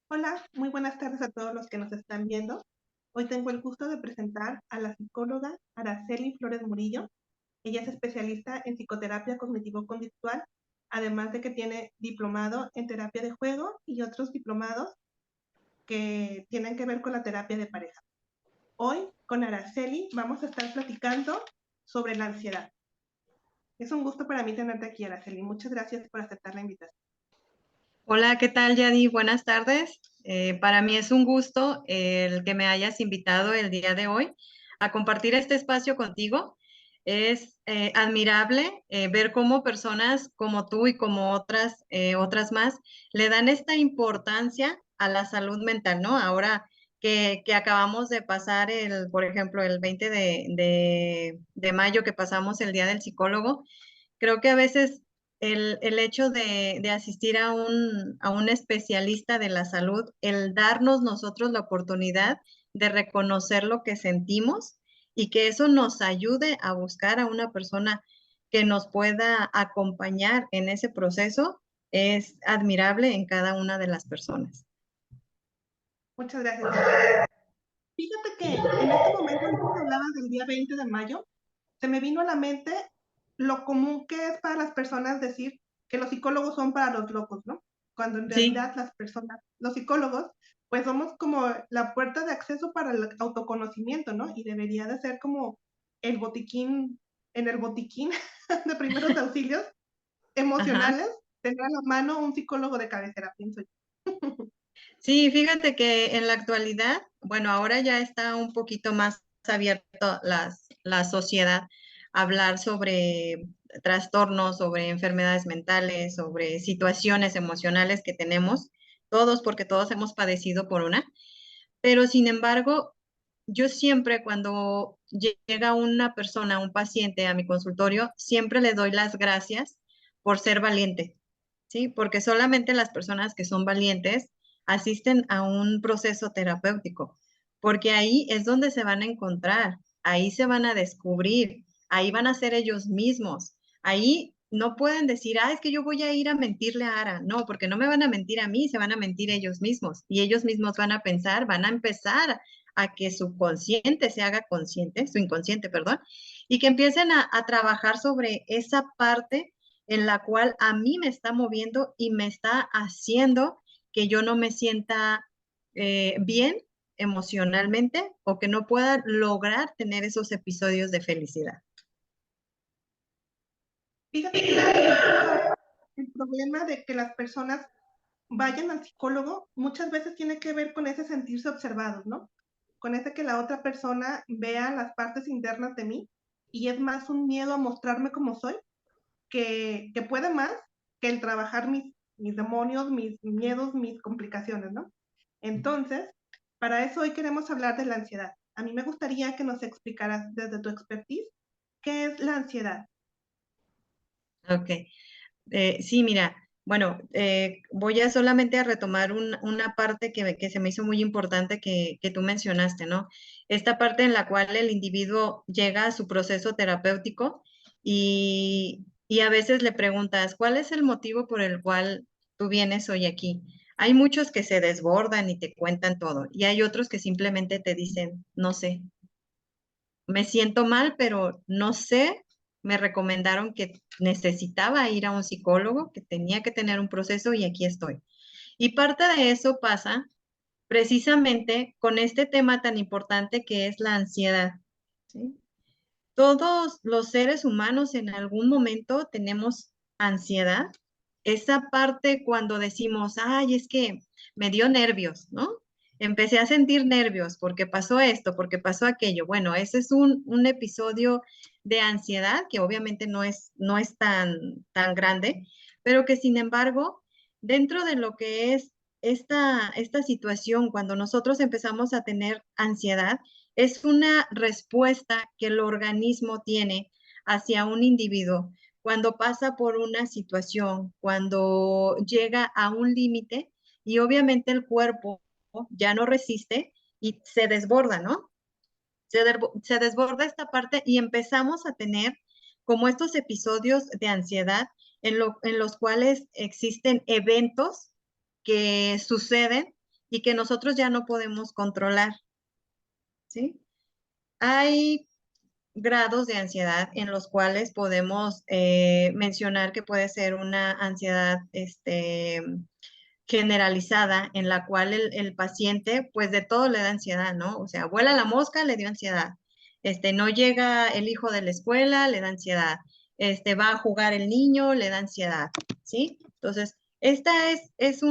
Hola, muy buenas tardes a todos los que nos están viendo. Hoy tengo el gusto de presentar a la psicóloga Araceli Flores Murillo. Ella es especialista en psicoterapia cognitivo-conductual, además de que tiene diplomado en terapia de juego y otros diplomados que tienen que ver con la terapia de pareja. Hoy con Araceli vamos a estar platicando sobre la ansiedad. Es un gusto para mí tenerte aquí, Araceli. Muchas gracias por aceptar la invitación. Hola, ¿qué tal, Yadi? Buenas tardes. Para mí es un gusto el que me hayas invitado el día de hoy a compartir este espacio contigo. Es admirable ver cómo personas como tú y como otras más le dan esta importancia a la salud mental, ¿no? Ahora que acabamos de pasar por ejemplo, el 20 de mayo que pasamos el Día del Psicólogo. Creo que a veces el hecho de asistir a un especialista de la salud, el darnos nosotros la oportunidad de reconocer lo que sentimos y que eso nos ayude a buscar a una persona que nos pueda acompañar en ese proceso, es admirable en cada una de las personas. Muchas gracias, Araceli. Fíjate que en este momento, ahorita que hablabas del día 20 de mayo, se me vino a la mente lo común que es para las personas decir que los psicólogos son para los locos, ¿no? Cuando en Sí. realidad las personas, los psicólogos, pues somos como la puerta de acceso para el autoconocimiento, ¿no? Y debería de ser como el botiquín, en el botiquín de primeros auxilios Ajá. emocionales, tener a la mano un psicólogo de cabecera, pienso yo. Sí, fíjate que en la actualidad, bueno, ahora ya está un poquito más abierto la sociedad a hablar sobre trastornos, sobre enfermedades mentales, sobre situaciones emocionales que tenemos todos, porque todos hemos padecido por una. Pero sin embargo, yo siempre cuando llega una persona, un paciente a mi consultorio, siempre le doy las gracias por ser valiente, ¿sí? Porque solamente las personas que son valientes asisten a un proceso terapéutico, porque ahí es donde se van a encontrar, ahí se van a descubrir, ahí van a ser ellos mismos, ahí no pueden decir, es que yo voy a ir a mentirle a Ara, no, porque no me van a mentir a mí, se van a mentir ellos mismos y ellos mismos van a pensar, van a empezar a que su consciente se haga consciente, su inconsciente, perdón, y que empiecen a trabajar sobre esa parte en la cual a mí me está moviendo y me está haciendo que yo no me sienta bien emocionalmente o que no pueda lograr tener esos episodios de felicidad. Fíjate que yo creo que el problema de que las personas vayan al psicólogo muchas veces tiene que ver con ese sentirse observados, ¿no? Con ese que la otra persona vea las partes internas de mí y es más un miedo a mostrarme como soy que puede más que el trabajar mis demonios, mis miedos, mis complicaciones, ¿no? Entonces, para eso hoy queremos hablar de la ansiedad. A mí me gustaría que nos explicaras desde tu expertise qué es la ansiedad. Ok. Sí, mira, bueno, voy a solamente a retomar una parte que se me hizo muy importante que tú mencionaste, ¿no? Esta parte en la cual el individuo llega a su proceso terapéutico y a veces le preguntas, ¿cuál es el motivo por el cual tú vienes hoy aquí? Hay muchos que se desbordan y te cuentan todo, y hay otros que simplemente te dicen, no sé, me siento mal, pero no sé, me recomendaron que necesitaba ir a un psicólogo, que tenía que tener un proceso y aquí estoy. Y parte de eso pasa precisamente con este tema tan importante que es la ansiedad, ¿sí? Todos los seres humanos en algún momento tenemos ansiedad. Esa parte cuando decimos, ay, es que me dio nervios, ¿no? Empecé a sentir nervios porque pasó esto, porque pasó aquello. Bueno, ese es un episodio de ansiedad que obviamente no es tan grande, pero que sin embargo, dentro de lo que es esta situación, cuando nosotros empezamos a tener ansiedad, es una respuesta que el organismo tiene hacia un individuo cuando pasa por una situación, cuando llega a un límite y obviamente el cuerpo ya no resiste y se desborda, ¿no? Se desborda esta parte y empezamos a tener como estos episodios de ansiedad en los cuales existen eventos que suceden y que nosotros ya no podemos controlar, ¿sí? Hay grados de ansiedad en los cuales podemos mencionar que puede ser una ansiedad generalizada en la cual el paciente pues de todo le da ansiedad, ¿no? O sea, vuela la mosca, le dio ansiedad. No llega el hijo de la escuela, le da ansiedad. Va a jugar el niño, le da ansiedad, ¿sí? Entonces, esta es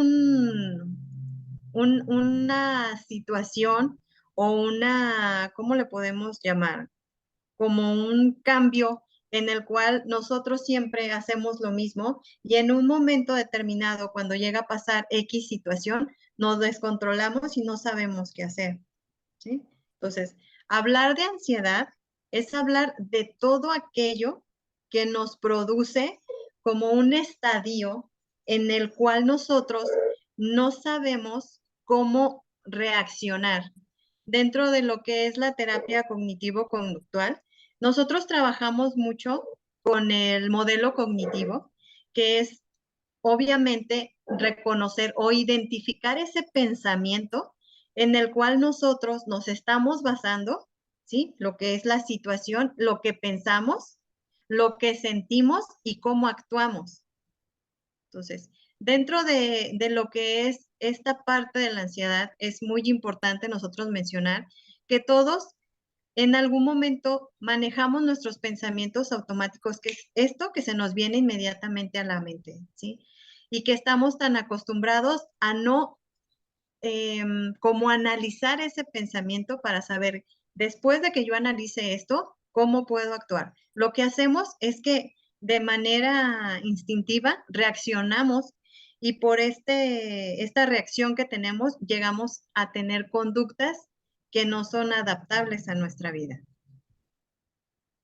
una situación o una, ¿cómo le podemos llamar? Como un cambio en el cual nosotros siempre hacemos lo mismo y en un momento determinado, cuando llega a pasar X situación, nos descontrolamos y no sabemos qué hacer, ¿sí? Entonces, hablar de ansiedad es hablar de todo aquello que nos produce como un estadio en el cual nosotros no sabemos cómo reaccionar. Dentro de lo que es la terapia cognitivo-conductual, nosotros trabajamos mucho con el modelo cognitivo, que es obviamente reconocer o identificar ese pensamiento en el cual nosotros nos estamos basando, ¿sí? Lo que es la situación, lo que pensamos, lo que sentimos y cómo actuamos. Entonces, dentro de lo que es esta parte de la ansiedad, es muy importante nosotros mencionar que todos en algún momento manejamos nuestros pensamientos automáticos, que es esto que se nos viene inmediatamente a la mente, ¿sí? Y que estamos tan acostumbrados a no como analizar ese pensamiento para saber, después de que yo analice esto, cómo puedo actuar. Lo que hacemos es que de manera instintiva reaccionamos y por esta reacción que tenemos llegamos a tener conductas que no son adaptables a nuestra vida.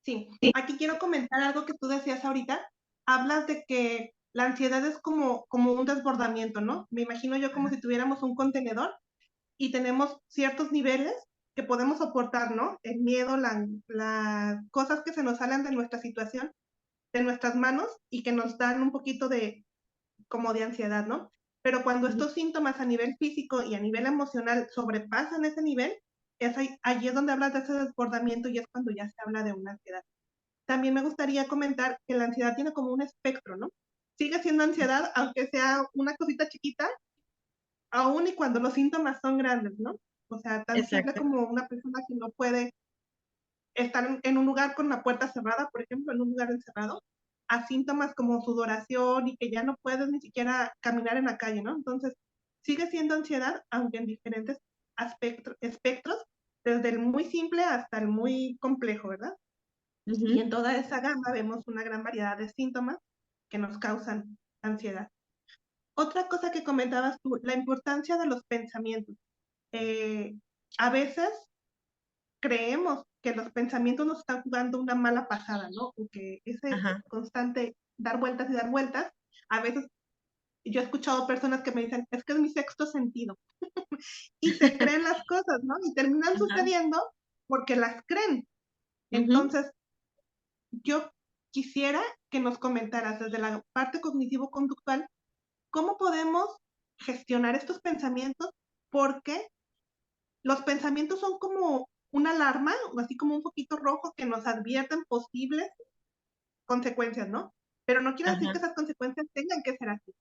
Sí, aquí quiero comentar algo que tú decías ahorita. Hablas de que la ansiedad es como un desbordamiento, ¿no? Me imagino yo como si tuviéramos un contenedor y tenemos ciertos niveles que podemos soportar, ¿no? El miedo, las cosas que se nos salen de nuestra situación, de nuestras manos y que nos dan un poquito de, como de ansiedad, ¿no? Pero cuando estos síntomas a nivel físico y a nivel emocional sobrepasan ese nivel, allí es donde hablas de ese desbordamiento y es cuando ya se habla de una ansiedad. También me gustaría comentar que la ansiedad tiene como un espectro, ¿no? Sigue siendo ansiedad, aunque sea una cosita chiquita, aún y cuando los síntomas son grandes, ¿no? O sea, tan simple Exacto. como una persona que no puede estar en un lugar con la puerta cerrada, por ejemplo, en un lugar encerrado, a síntomas como sudoración y que ya no puedes ni siquiera caminar en la calle, ¿no? Entonces, sigue siendo ansiedad, aunque en diferentes espectros, desde el muy simple hasta el muy complejo, ¿verdad? Y en toda esa gama vemos una gran variedad de síntomas que nos causan ansiedad. Otra cosa que comentabas tú, la importancia de los pensamientos. Eh, a veces creemos que los pensamientos nos están jugando una mala pasada, ¿no? O que ese Ajá. constante dar vueltas, a veces yo he escuchado personas que me dicen, es que es mi sexto sentido. Y se creen las cosas, ¿no? Y terminan Ajá. sucediendo porque las creen. Ujú. Entonces, yo quisiera que nos comentaras desde la parte cognitivo-conductual cómo podemos gestionar estos pensamientos, porque los pensamientos son como una alarma, o así como un poquito rojo que nos advierten posibles consecuencias, ¿no? Pero no quiere decir que Ajá. esas consecuencias tengan que ser así.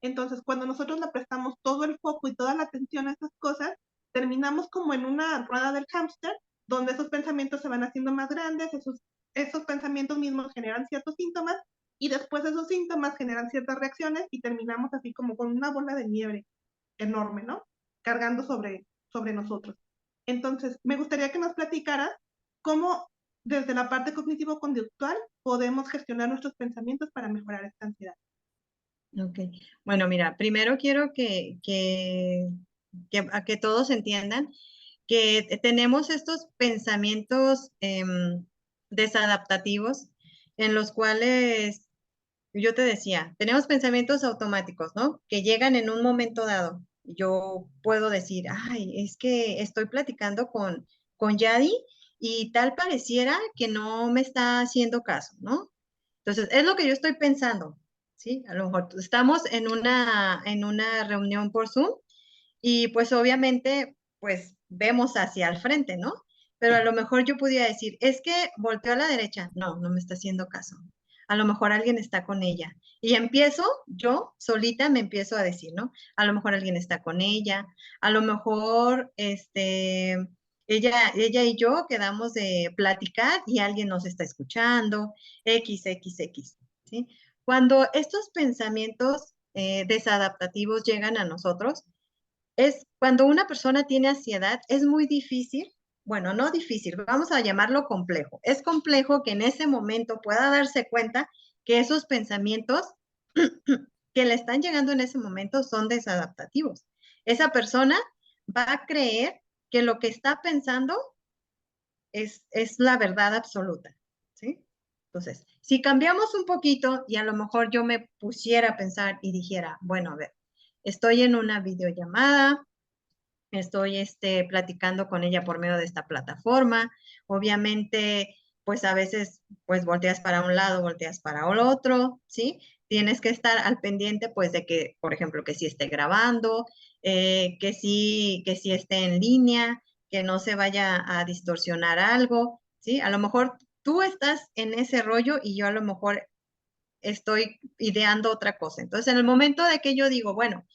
Entonces, cuando nosotros le prestamos todo el foco y toda la atención a esas cosas, terminamos como en una rueda del hámster, donde esos pensamientos se van haciendo más grandes, esos pensamientos mismos generan ciertos síntomas, y después esos síntomas generan ciertas reacciones y terminamos así como con una bola de nieve enorme, ¿no? Cargando sobre nosotros. Entonces, me gustaría que nos platicaras cómo desde la parte cognitivo-conductual podemos gestionar nuestros pensamientos para mejorar esta ansiedad. Ok. Bueno, mira, primero quiero a que todos entiendan que tenemos estos pensamientos desadaptativos en los cuales yo te decía, tenemos pensamientos automáticos, ¿no? Que llegan en un momento dado. Yo puedo decir, ay, es que estoy platicando con Yadi y tal pareciera que no me está haciendo caso, ¿no? Entonces, es lo que yo estoy pensando, ¿sí? A lo mejor estamos en una reunión por Zoom y pues obviamente, pues vemos hacia el frente, ¿no? Pero a lo mejor yo pudiera decir, es que volteó a la derecha. No, no me está haciendo caso. A lo mejor alguien está con ella. Y empiezo, yo solita me empiezo a decir, ¿no? A lo mejor alguien está con ella, a lo mejor, ella y yo quedamos de platicar y alguien nos está escuchando, XXX, ¿sí? Cuando estos pensamientos desadaptativos llegan a nosotros, es cuando una persona tiene ansiedad, es muy difícil, bueno, no difícil, vamos a llamarlo complejo. Es complejo que en ese momento pueda darse cuenta que esos pensamientos que le están llegando en ese momento son desadaptativos. Esa persona va a creer que lo que está pensando es la verdad absoluta, ¿sí? Entonces, si cambiamos un poquito y a lo mejor yo me pusiera a pensar y dijera, bueno, a ver, estoy en una videollamada, estoy platicando con ella por medio de esta plataforma. Obviamente, pues a veces, pues volteas para un lado, volteas para el otro, ¿sí? Tienes que estar al pendiente, pues, de que, por ejemplo, que sí esté grabando, que sí esté en línea, que no se vaya a distorsionar algo, ¿sí? A lo mejor tú estás en ese rollo y yo a lo mejor estoy ideando otra cosa. Entonces, en el momento de que yo digo, bueno,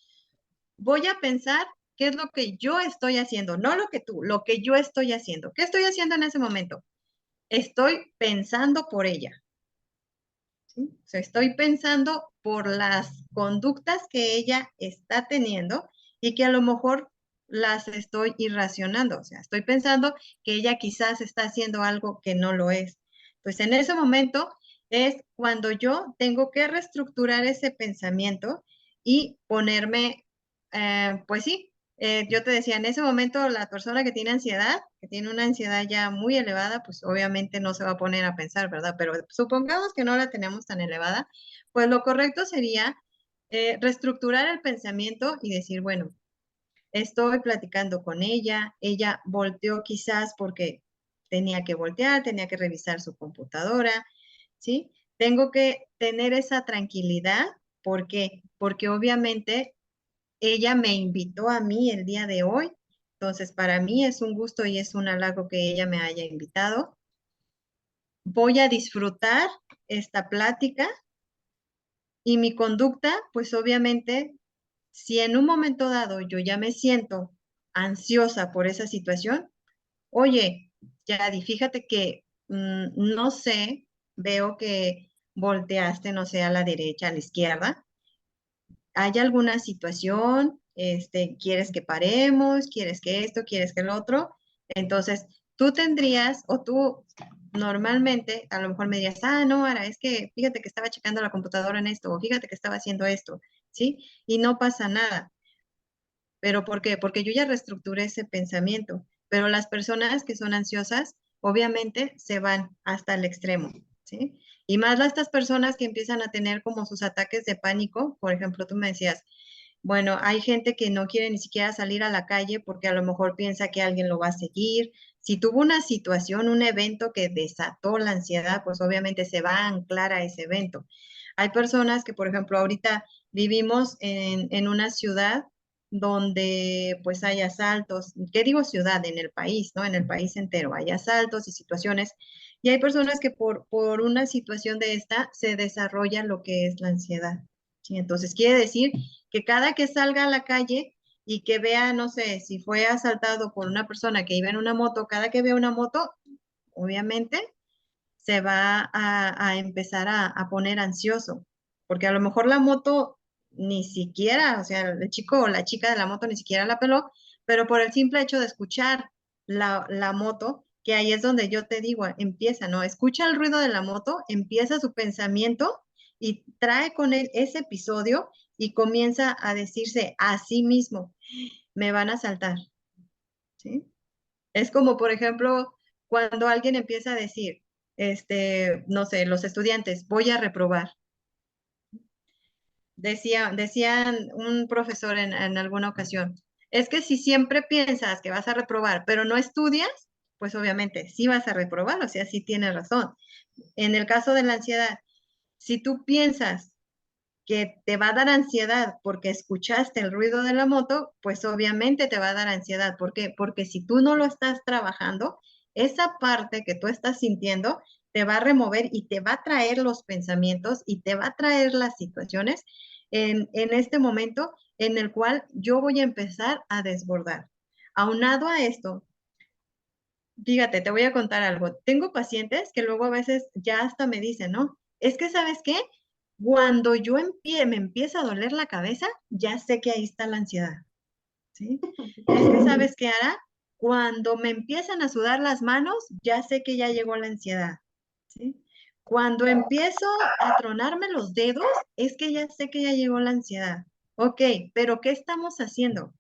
voy a pensar qué es lo que yo estoy haciendo, no lo que tú, lo que yo estoy haciendo. ¿Qué estoy haciendo en ese momento? Estoy pensando por ella, ¿sí? O sea, estoy pensando por las conductas que ella está teniendo y que a lo mejor las estoy irracionando. O sea, estoy pensando que ella quizás está haciendo algo que no lo es. Pues en ese momento es cuando yo tengo que reestructurar ese pensamiento y ponerme, pues sí, yo te decía, en ese momento la persona que tiene ansiedad, que tiene una ansiedad ya muy elevada, pues obviamente no se va a poner a pensar, ¿verdad? Pero supongamos que no la tenemos tan elevada, pues lo correcto sería reestructurar el pensamiento y decir, bueno, estoy platicando con ella volteó quizás porque tenía que voltear, tenía que revisar su computadora, ¿sí? Tengo que tener esa tranquilidad, ¿por qué? Porque obviamente ella me invitó a mí el día de hoy, entonces para mí es un gusto y es un halago que ella me haya invitado. Voy a disfrutar esta plática y mi conducta, pues obviamente, si en un momento dado yo ya me siento ansiosa por esa situación, oye, Yadi, fíjate que no sé, veo que volteaste, no sé, a la derecha, a la izquierda. ¿Hay alguna situación? ¿Quieres que paremos? ¿Quieres que esto? ¿Quieres que el otro? Entonces, tú tendrías, o tú normalmente, a lo mejor me dirías, ah, no, Ara, es que fíjate que estaba checando la computadora en esto, o fíjate que estaba haciendo esto, ¿sí? Y no pasa nada. ¿Pero por qué? Porque yo ya reestructuré ese pensamiento, pero las personas que son ansiosas, obviamente, se van hasta el extremo, ¿sí? Y más estas personas que empiezan a tener como sus ataques de pánico, por ejemplo, tú me decías, bueno, hay gente que no quiere ni siquiera salir a la calle porque a lo mejor piensa que alguien lo va a seguir. Si tuvo una situación, un evento que desató la ansiedad, pues obviamente se va a anclar a ese evento. Hay personas que, por ejemplo, ahorita vivimos en una ciudad donde pues hay asaltos, ¿qué digo ciudad? En el país, ¿no? En el país entero hay asaltos y situaciones, y hay personas que por una situación de esta se desarrolla lo que es la ansiedad, ¿sí? Entonces quiere decir que cada que salga a la calle y que vea, no sé, si fue asaltado por una persona que iba en una moto, cada que vea una moto, obviamente se va a empezar a poner ansioso, porque a lo mejor la moto ni siquiera, o sea, el chico o la chica de la moto ni siquiera la peló, pero por el simple hecho de escuchar la moto, que ahí es donde yo te digo, empieza, ¿no? Escucha el ruido de la moto, empieza su pensamiento y trae con él ese episodio y comienza a decirse a sí mismo, me van a saltar, ¿sí? Es como, por ejemplo, cuando alguien empieza a decir, no sé, los estudiantes, voy a reprobar. Decían un profesor en alguna ocasión, es que si siempre piensas que vas a reprobar, pero no estudias, pues obviamente sí vas a reprobar, o sea, sí tienes razón. En el caso de la ansiedad, si tú piensas que te va a dar ansiedad porque escuchaste el ruido de la moto, pues obviamente te va a dar ansiedad. ¿Por qué? Porque si tú no lo estás trabajando, esa parte que tú estás sintiendo te va a remover y te va a traer los pensamientos y te va a traer las situaciones en este momento en el cual yo voy a empezar a desbordar. Aunado a esto, fíjate, te voy a contar algo. Tengo pacientes que luego a veces ya hasta me dicen, ¿no? Es que, ¿sabes qué? Cuando yo me empieza a doler la cabeza, ya sé que ahí está la ansiedad, ¿sí? Es que, ¿sabes qué hará? Cuando me empiezan a sudar las manos, ya sé que ya llegó la ansiedad, ¿sí? Cuando empiezo a tronarme los dedos, es que ya sé que ya llegó la ansiedad. Ok, pero ¿qué estamos haciendo? O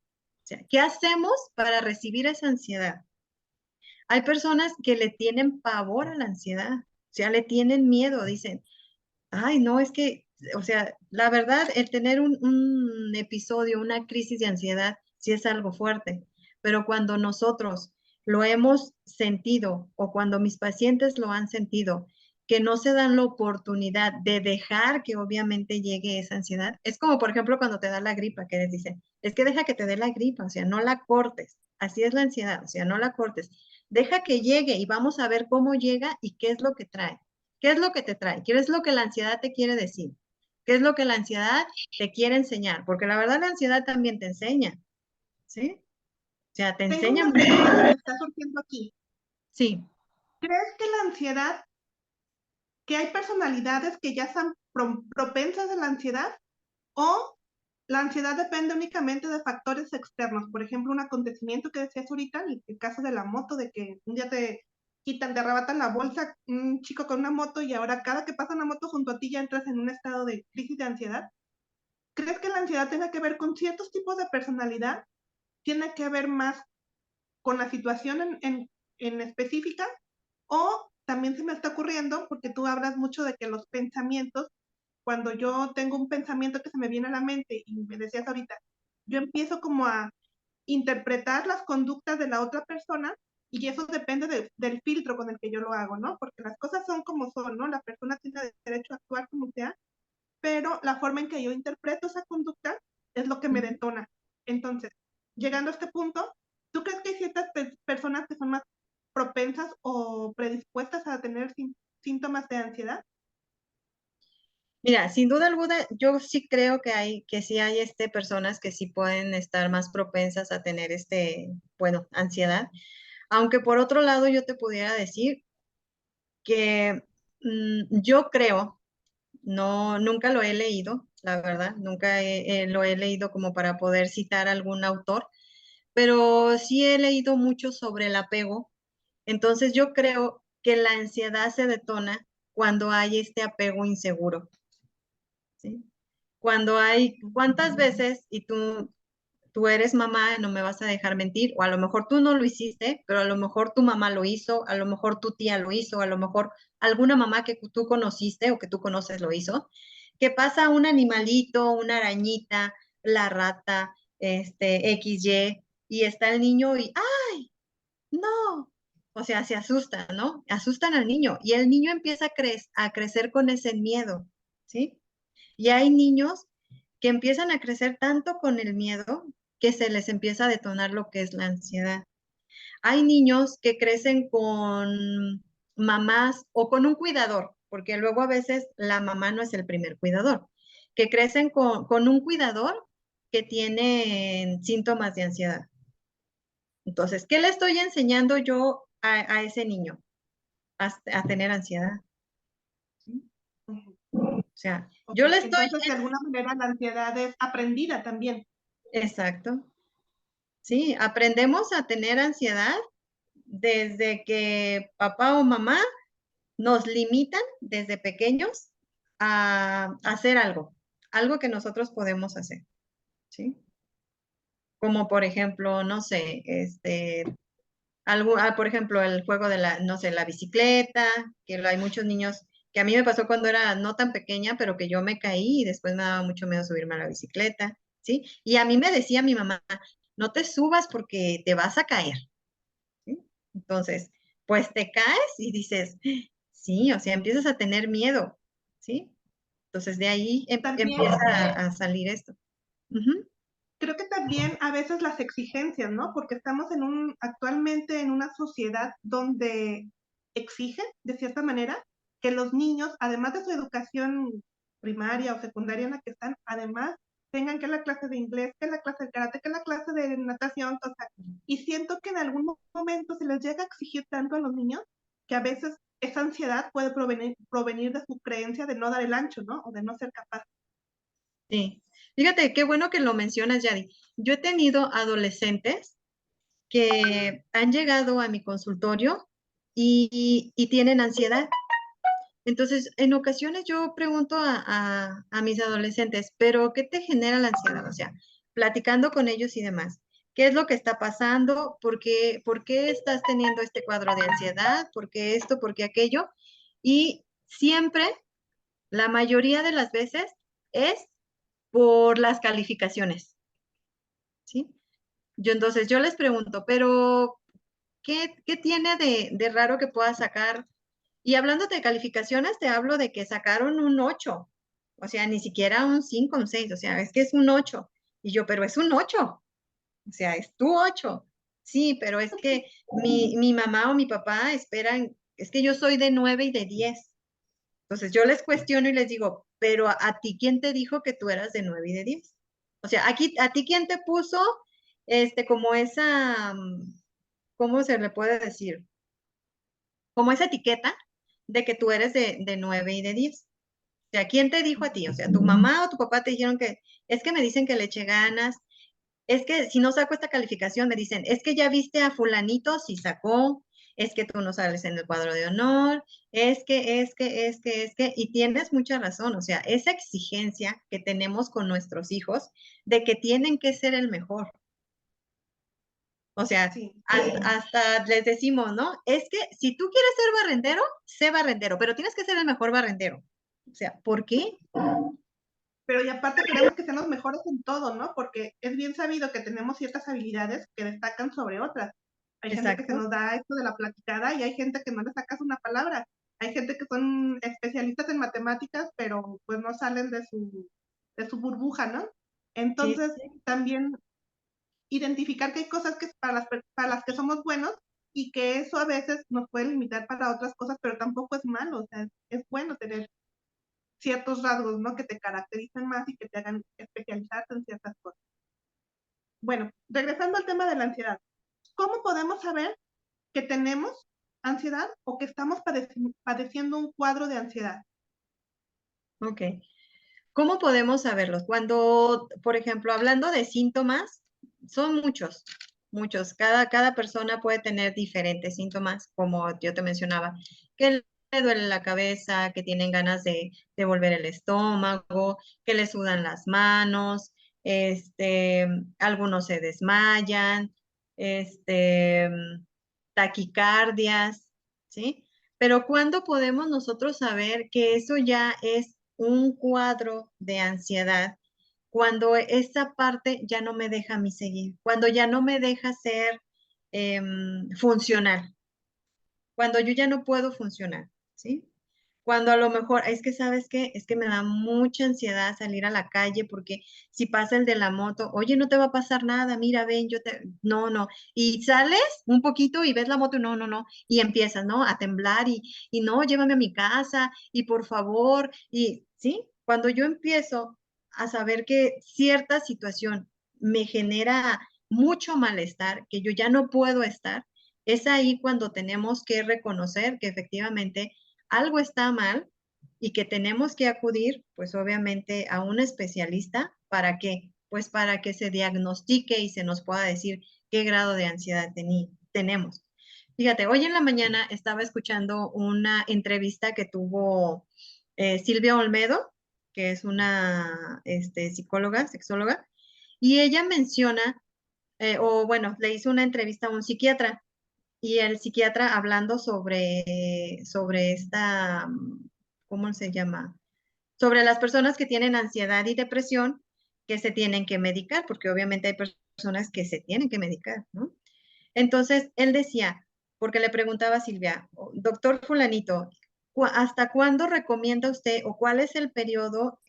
sea, ¿qué hacemos para recibir esa ansiedad? Hay personas que le tienen pavor a la ansiedad, o sea, le tienen miedo, dicen, ay, no, es que, o sea, la verdad, el tener un episodio, una crisis de ansiedad, sí es algo fuerte, pero cuando nosotros lo hemos sentido o cuando mis pacientes lo han sentido, que no se dan la oportunidad de dejar que obviamente llegue esa ansiedad, es como, por ejemplo, cuando te da la gripa, que les dicen, es que deja que te dé la gripa, o sea, no la cortes, así es la ansiedad, o sea, no la cortes, deja que llegue y vamos a ver cómo llega y qué es lo que trae. ¿Qué es lo que te trae? ¿Qué es lo que la ansiedad te quiere decir? ¿Qué es lo que la ansiedad te quiere enseñar? Porque la verdad la ansiedad también te enseña, ¿sí? O sea, te Tengo enseña una mucho. pregunta que me está surgiendo aquí. Sí, ¿Crees que la ansiedad, que hay personalidades que ya están propensas a la ansiedad o la ansiedad depende únicamente de factores externos? Por ejemplo, un acontecimiento que decías ahorita, el caso de la moto, de que un día te quitan, te arrebatan la bolsa un chico con una moto y ahora cada que pasa una moto junto a ti ya entras en un estado de crisis de ansiedad. ¿Crees que la ansiedad tenga que ver con ciertos tipos de personalidad? ¿Tiene que ver más con la situación en específica? ¿O también se me está ocurriendo, porque tú hablas mucho de que los pensamientos, cuando yo tengo un pensamiento que se me viene a la mente y me decías ahorita, yo empiezo como a interpretar las conductas de la otra persona y eso depende del filtro con el que yo lo hago, ¿no? Porque las cosas son como son, ¿no? La persona tiene derecho a actuar como sea, pero la forma en que yo interpreto esa conducta es lo que me detona. Entonces, llegando a este punto, ¿tú crees que hay ciertas personas que son más propensas o predispuestas a tener síntomas de ansiedad? mira, sin duda alguna, yo sí creo que sí hay personas que sí pueden estar más propensas a tener bueno, ansiedad. Aunque por otro lado yo te pudiera decir que yo creo, no, nunca lo he leído, la verdad, nunca lo he leído como para poder citar algún autor, pero sí he leído mucho sobre el apego. Entonces yo creo que la ansiedad se detona cuando hay este apego inseguro, ¿sí? Cuando hay, ¿cuántas veces, y tú eres mamá, no me vas a dejar mentir, o a lo mejor tú no lo hiciste, pero a lo mejor tu mamá lo hizo, a lo mejor tu tía lo hizo, a lo mejor alguna mamá que tú conociste o que tú conoces lo hizo, que pasa un animalito, una arañita, la rata, XY, y está el niño y, ¡ay, no! O sea, se asusta, ¿no? Asustan al niño y el niño empieza a crecer con ese miedo, ¿sí? Y hay niños que empiezan a crecer tanto con el miedo que se les empieza a detonar lo que es la ansiedad. Hay niños que crecen con mamás o con un cuidador, porque luego a veces la mamá no es el primer cuidador, que crecen con un cuidador que tiene síntomas de ansiedad. Entonces, ¿qué le estoy enseñando yo a ese niño? A tener ansiedad. ¿Sí? Uh-huh. O sea, Ok, yo le estoy... entonces de alguna manera la ansiedad es aprendida también. Exacto. Sí, aprendemos a tener ansiedad desde que papá o mamá nos limitan desde pequeños a hacer algo que nosotros podemos hacer, ¿sí? Como por ejemplo, no sé, por ejemplo, el juego de no sé, la bicicleta, que hay muchos niños, que a mí me pasó cuando era no tan pequeña, pero que yo me caí y después me daba mucho miedo subirme a la bicicleta, ¿sí? Y a mí me decía mi mamá, no te subas porque te vas a caer, ¿sí? Entonces, pues te caes y dices, sí, o sea, empiezas a tener miedo, ¿sí? Entonces, de ahí También empieza a salir esto. Ujú. creo que también a veces las exigencias, ¿no? Porque estamos actualmente en una sociedad donde exigen, de cierta manera, que los niños, además de su educación primaria o secundaria en la que están, además tengan que la clase de inglés, que la clase de karate, que la clase de natación, o sea, y siento que en algún momento se les llega a exigir tanto a los niños que a veces esa ansiedad puede provenir de su creencia de no dar el ancho, ¿no? O de no ser capaz. Sí. Fíjate, qué bueno que lo mencionas, Yadi. Yo he tenido adolescentes que han llegado a mi consultorio y tienen ansiedad. Entonces, en ocasiones yo pregunto a mis adolescentes, ¿pero qué te genera la ansiedad? O sea, platicando con ellos y demás. ¿Qué es lo que está pasando? Por qué estás teniendo este cuadro de ansiedad? ¿Por qué esto? ¿Por qué aquello? Y siempre, la mayoría de las veces, es por las calificaciones, ¿sí? Yo les pregunto, ¿pero qué tiene de raro que pueda sacar? Y hablando de calificaciones, te hablo de que sacaron un 8, o sea, ni siquiera un 5, un 6, o sea, es que es un 8. Y yo, pero es un 8, o sea, es tu 8. Sí, pero es que mi mamá o mi papá esperan, es que yo soy de 9 y de 10. Entonces yo les cuestiono y les digo, pero a ti, ¿quién te dijo que tú eras de 9 y de 10? O sea, aquí, ¿a ti quién te puso como esa, ¿cómo se le puede decir? Como esa etiqueta de que tú eres de 9 y de 10. O sea, ¿quién te dijo a ti? O sea, tu mamá o tu papá te dijeron que es que me dicen que le eché ganas, es que si no saco esta calificación, me dicen, es que ya viste a fulanito si sacó, es que tú no sales en el cuadro de honor, y tienes mucha razón, o sea, esa exigencia que tenemos con nuestros hijos de que tienen que ser el mejor. O sea, Sí. hasta les decimos, ¿no? Es que si tú quieres ser barrendero, sé barrendero, pero tienes que ser el mejor barrendero. O sea, ¿por qué? Pero y aparte queremos que sean los mejores en todo, ¿no? Porque es bien sabido que tenemos ciertas habilidades que destacan sobre otras. Hay gente que se Exacto. nos da esto de la platicada y hay gente que no le sacas una palabra. Hay gente que son especialistas en matemáticas, pero pues no salen de su burbuja, ¿no? Sí, Entonces, sí. también identificar que hay cosas que para las que somos buenos y que eso a veces nos puede limitar para otras cosas, pero tampoco es malo, o sea, es bueno tener ciertos rasgos, ¿no? Que te caracterizan más y que te hagan especializarte en ciertas cosas. Bueno, regresando al tema de la ansiedad, ¿cómo podemos saber que tenemos ansiedad o que estamos padeciendo un cuadro de ansiedad? Ok. ¿Cómo podemos saberlos? Cuando, por ejemplo, hablando de síntomas, son muchos, muchos. Cada persona puede tener diferentes síntomas, como yo te mencionaba, que le duele la cabeza, que tienen ganas de volver el estómago, que le sudan las manos, este, algunos se desmayan, este, taquicardias, ¿sí? Pero ¿cuándo podemos nosotros saber que eso ya es un cuadro de ansiedad? Cuando esa parte ya no me deja a mí seguir, cuando ya no me deja ser funcional, cuando yo ya no puedo funcionar, ¿sí? Cuando a lo mejor, es que sabes qué, es que me da mucha ansiedad salir a la calle porque si pasa el de la moto, oye, no te va a pasar nada, mira, ven, no, no, y sales un poquito y ves la moto, no, no, no, y empiezas, ¿no? A temblar y no, llévame a mi casa y por favor, y, ¿sí? Cuando yo empiezo a saber que cierta situación me genera mucho malestar, que yo ya no puedo estar, es ahí cuando tenemos que reconocer que efectivamente algo está mal y que tenemos que acudir, pues obviamente, a un especialista. ¿Para qué? Pues para que se diagnostique y se nos pueda decir qué grado de ansiedad tenemos. Fíjate, hoy en la mañana estaba escuchando una entrevista que tuvo Silvia Olmedo, que es una psicóloga, sexóloga, y ella menciona, o bueno, le hizo una entrevista a un psiquiatra y el psiquiatra hablando sobre esta, ¿cómo se llama? Sobre las personas que tienen ansiedad y depresión que se tienen que medicar, porque obviamente hay personas que se tienen que medicar, ¿no? Entonces, él decía, porque le preguntaba a Silvia, doctor fulanito, ¿hasta cuándo recomienda usted o cuál es el periodo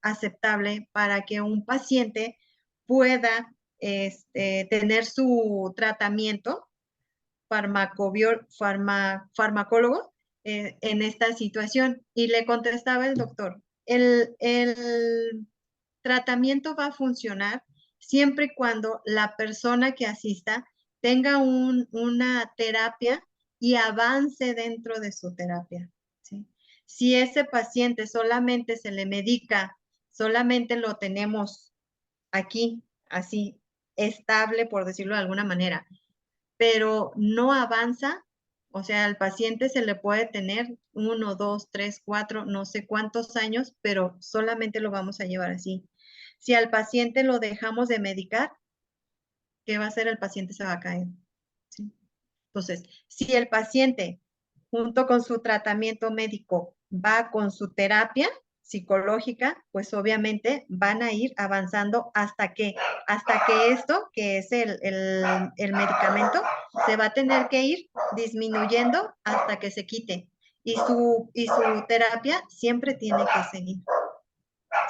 aceptable para que un paciente pueda tener su tratamiento farmacólogo en esta situación? Y le contestaba el doctor, el tratamiento va a funcionar siempre y cuando la persona que asista tenga una terapia y avance dentro de su terapia, ¿sí? Si ese paciente solamente se le medica, solamente lo tenemos aquí, así, estable, por decirlo de alguna manera, pero no avanza, o sea, al paciente se le puede tener 1, 2, 3, 4, no sé cuántos años, pero solamente lo vamos a llevar así. Si al paciente lo dejamos de medicar, ¿qué va a hacer? El paciente se va a caer, ¿sí? Entonces, si el paciente, junto con su tratamiento médico, va con su terapia psicológica, pues obviamente van a ir avanzando hasta que esto, que es el medicamento, se va a tener que ir disminuyendo hasta que se quite. Y su terapia siempre tiene que seguir.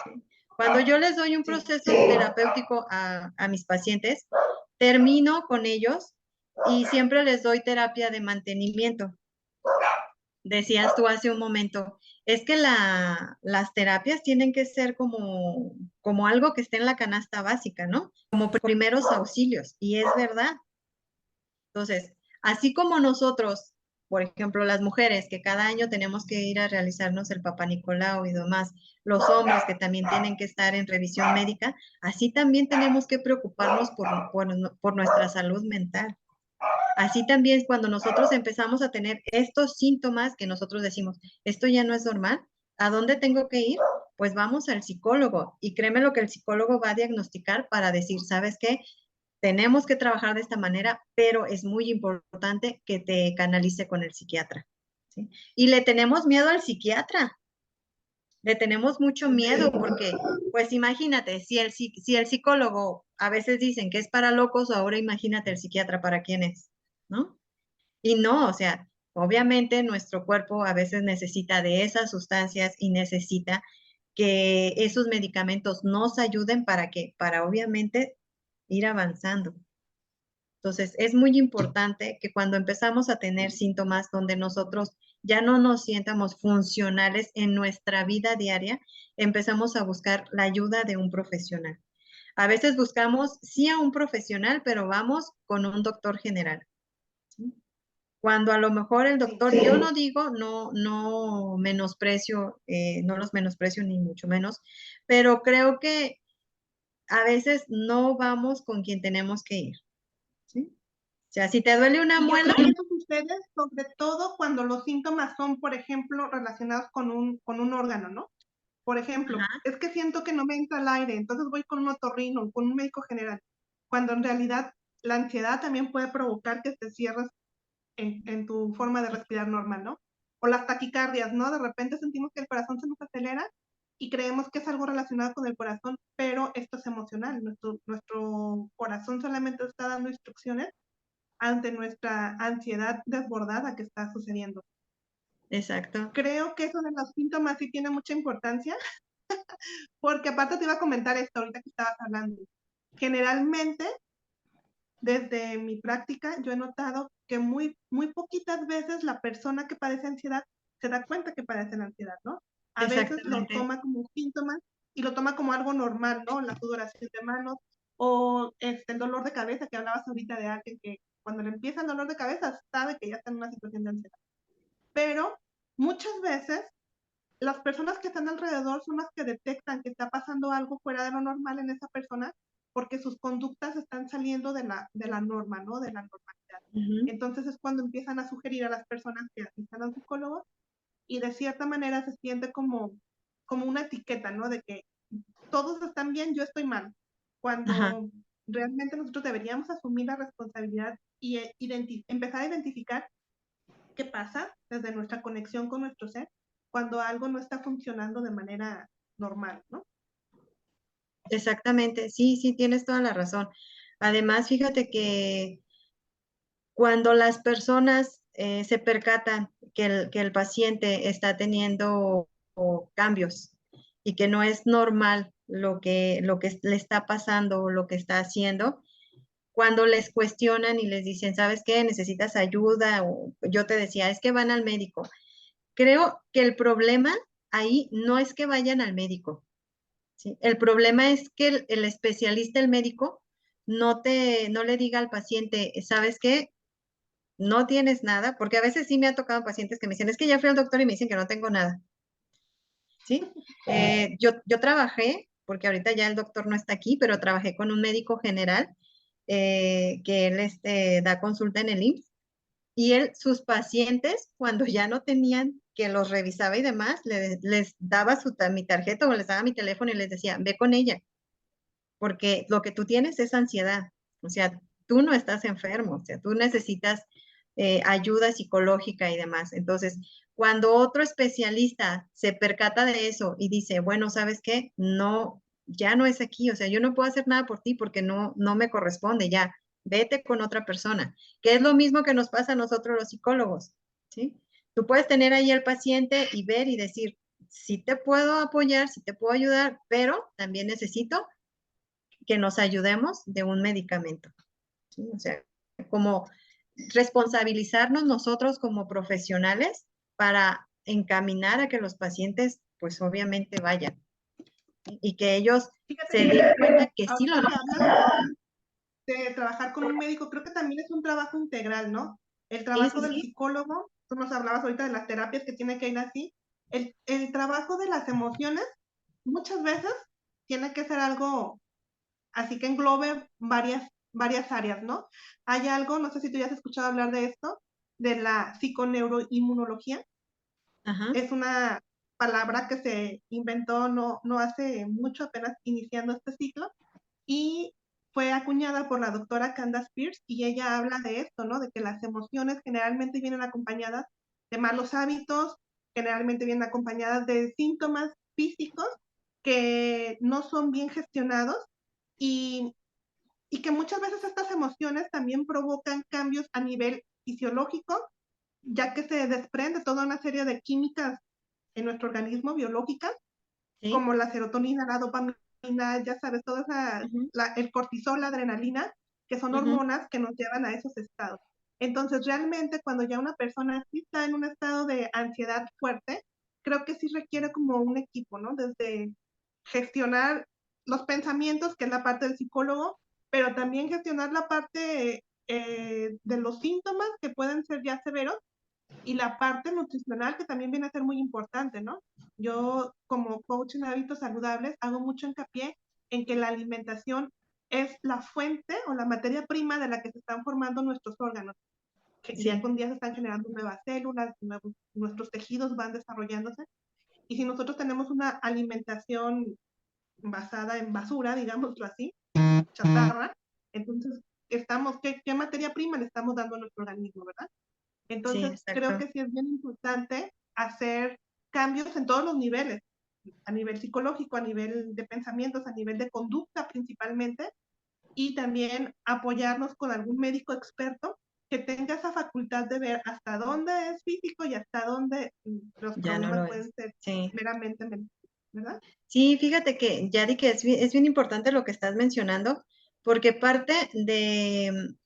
¿Sí? Cuando yo les doy un proceso terapéutico a mis pacientes, termino con ellos y siempre les doy terapia de mantenimiento. Decías tú hace un momento, es que las terapias tienen que ser como algo que esté en la canasta básica, ¿no? Como primeros auxilios, y es verdad. Entonces, así como nosotros, por ejemplo, las mujeres, que cada año tenemos que ir a realizarnos el Papá Nicolau y demás, los hombres que también tienen que estar en revisión médica, así también tenemos que preocuparnos por nuestra salud mental. Así también cuando nosotros empezamos a tener estos síntomas que nosotros decimos, esto ya no es normal, ¿a dónde tengo que ir? Pues vamos al psicólogo y créeme lo que el psicólogo va a diagnosticar para decir, ¿sabes qué? Tenemos que trabajar de esta manera, pero es muy importante que te canalice con el psiquiatra, ¿sí? Y le tenemos miedo al psiquiatra, le tenemos mucho miedo porque, pues imagínate, si el psicólogo a veces dicen que es para locos, ahora imagínate el psiquiatra para quién es, ¿no? Y no, o sea, obviamente nuestro cuerpo a veces necesita de esas sustancias y necesita que esos medicamentos nos ayuden para que, para obviamente ir avanzando. Entonces, es muy importante que cuando empezamos a tener síntomas donde nosotros ya no nos sientamos funcionales en nuestra vida diaria, empezamos a buscar la ayuda de un profesional. A veces buscamos sí a un profesional, pero vamos con un doctor general, ¿sí? Cuando a lo mejor el doctor, yo no digo, no menosprecio, no los menosprecio ni mucho menos, pero creo que a veces no vamos con quien tenemos que ir, ¿sí? O sea, si te duele una Y yo muela, creo que ustedes, sobre todo cuando los síntomas son, por ejemplo, relacionados con un órgano, ¿no? Por ejemplo, ajá, es que siento que no me entra el aire, entonces voy con un otorrino, con un médico general, cuando en realidad la ansiedad también puede provocar que te cierres en tu forma de respirar normal, ¿no? O las taquicardias, ¿no? De repente sentimos que el corazón se nos acelera y creemos que es algo relacionado con el corazón, pero esto es emocional. Nuestro corazón solamente está dando instrucciones ante nuestra ansiedad desbordada que está sucediendo. exacto, Creo que eso de los síntomas sí tiene mucha importancia, porque aparte te iba a comentar esto ahorita que estabas hablando. Generalmente, desde mi práctica, yo he notado que muy poquitas veces la persona que padece ansiedad se da cuenta que padece la ansiedad, ¿no? A veces lo exactamente, toma como un síntoma y lo toma como algo normal, ¿no? La sudoración de manos o el dolor de cabeza que hablabas ahorita de alguien que cuando le empieza el dolor de cabeza sabe que ya está en una situación de ansiedad. Pero muchas veces las personas que están alrededor son las que detectan que está pasando algo fuera de lo normal en esa persona porque sus conductas están saliendo de la norma, ¿no? De la normalidad. ujú, Entonces es cuando empiezan a sugerir a las personas que asistan al psicólogo y de cierta manera se siente como una etiqueta, ¿no? De que todos están bien, yo estoy mal. ajá, Cuando realmente nosotros deberíamos asumir la responsabilidad y empezar a identificar qué pasa desde nuestra conexión con nuestro ser cuando algo no está funcionando de manera normal, ¿no? exactamente, sí, sí, tienes toda la razón. Además, fíjate que cuando las personas se percatan que el paciente está teniendo cambios y que no es normal lo que le está pasando o lo que está haciendo, cuando les cuestionan y les dicen, ¿sabes qué? ¿Necesitas ayuda? O yo te decía, es que van al médico. Creo que el problema ahí no es que vayan al médico, ¿sí? El problema es que el especialista, el médico, no le diga al paciente, ¿sabes qué? No tienes nada, porque a veces sí me ha tocado pacientes que me dicen, es que ya fui al doctor y me dicen que no tengo nada, ¿sí? Yo trabajé, porque ahorita ya el doctor no está aquí, pero trabajé con un médico general que él da consulta en el IMSS y él, sus pacientes, cuando ya no tenían que los revisaba y demás, les daba mi tarjeta o les daba mi teléfono y les decía, ve con ella, porque lo que tú tienes es ansiedad, o sea, tú no estás enfermo, o sea, tú necesitas ayuda psicológica y demás. Entonces, cuando otro especialista se percata de eso y dice, bueno, ¿sabes qué? No, ya no es aquí, o sea, yo no puedo hacer nada por ti porque no me corresponde, ya, vete con otra persona, que es lo mismo que nos pasa a nosotros los psicólogos, ¿sí? Tú puedes tener ahí al paciente y ver y decir, sí te puedo apoyar, sí te puedo ayudar, pero también necesito que nos ayudemos de un medicamento, ¿sí? O sea, como responsabilizarnos nosotros como profesionales para encaminar a que los pacientes, pues obviamente vayan, ¿sí? Y que ellos Fíjate se que den cuenta que sí lo ahorita que necesitan. hablas de trabajar con un médico, creo que también es un trabajo integral, ¿no? El Sí, trabajo sí, del sí. psicólogo, tú nos hablabas ahorita de las terapias que tiene que ir así, el trabajo de las emociones muchas veces tiene que ser algo así que englobe varias áreas, ¿no? Hay algo, no sé si tú ya has escuchado hablar de esto, de la psiconeuroinmunología. Ajá. Es una palabra que se inventó no hace mucho, apenas iniciando este ciclo, y fue acuñada por la doctora Candace Pierce, y ella habla de esto, ¿no? De que las emociones generalmente vienen acompañadas de malos hábitos, generalmente vienen acompañadas de síntomas físicos que no son bien gestionados y, y que muchas veces estas emociones también provocan cambios a nivel fisiológico, ya que se desprende toda una serie de químicas en nuestro organismo biológicas, Sí. como la serotonina, la dopamina, ya sabes, toda esa, Ujú, el cortisol, la adrenalina, que son ujú. hormonas que nos llevan a esos estados. Entonces, realmente cuando ya una persona sí está en un estado de ansiedad fuerte, creo que sí requiere como un equipo, ¿no? Desde gestionar los pensamientos, que es la parte del psicólogo, pero también gestionar la parte de los síntomas que pueden ser ya severos y la parte nutricional que también viene a ser muy importante, ¿no? Yo como coach en hábitos saludables hago mucho hincapié en que la alimentación es la fuente o la materia prima de la que se están formando nuestros órganos, que día Sí, con día se están generando nuevas células, nuestros tejidos van desarrollándose. Y si nosotros tenemos una alimentación basada en basura, digámoslo así, chatarra, entonces estamos, ¿qué materia prima le estamos dando a nuestro organismo, verdad? sí, Entonces, creo exacto. que sí es bien importante hacer cambios en todos los niveles, a nivel psicológico, a nivel de pensamientos, a nivel de conducta principalmente, y también apoyarnos con algún médico experto que tenga esa facultad de ver hasta dónde es físico y hasta dónde los Ya no problemas lo pueden es. ser Sí. meramente mentales, ¿verdad? Sí, fíjate que, Yadi, que es bien importante lo que estás mencionando, porque parte de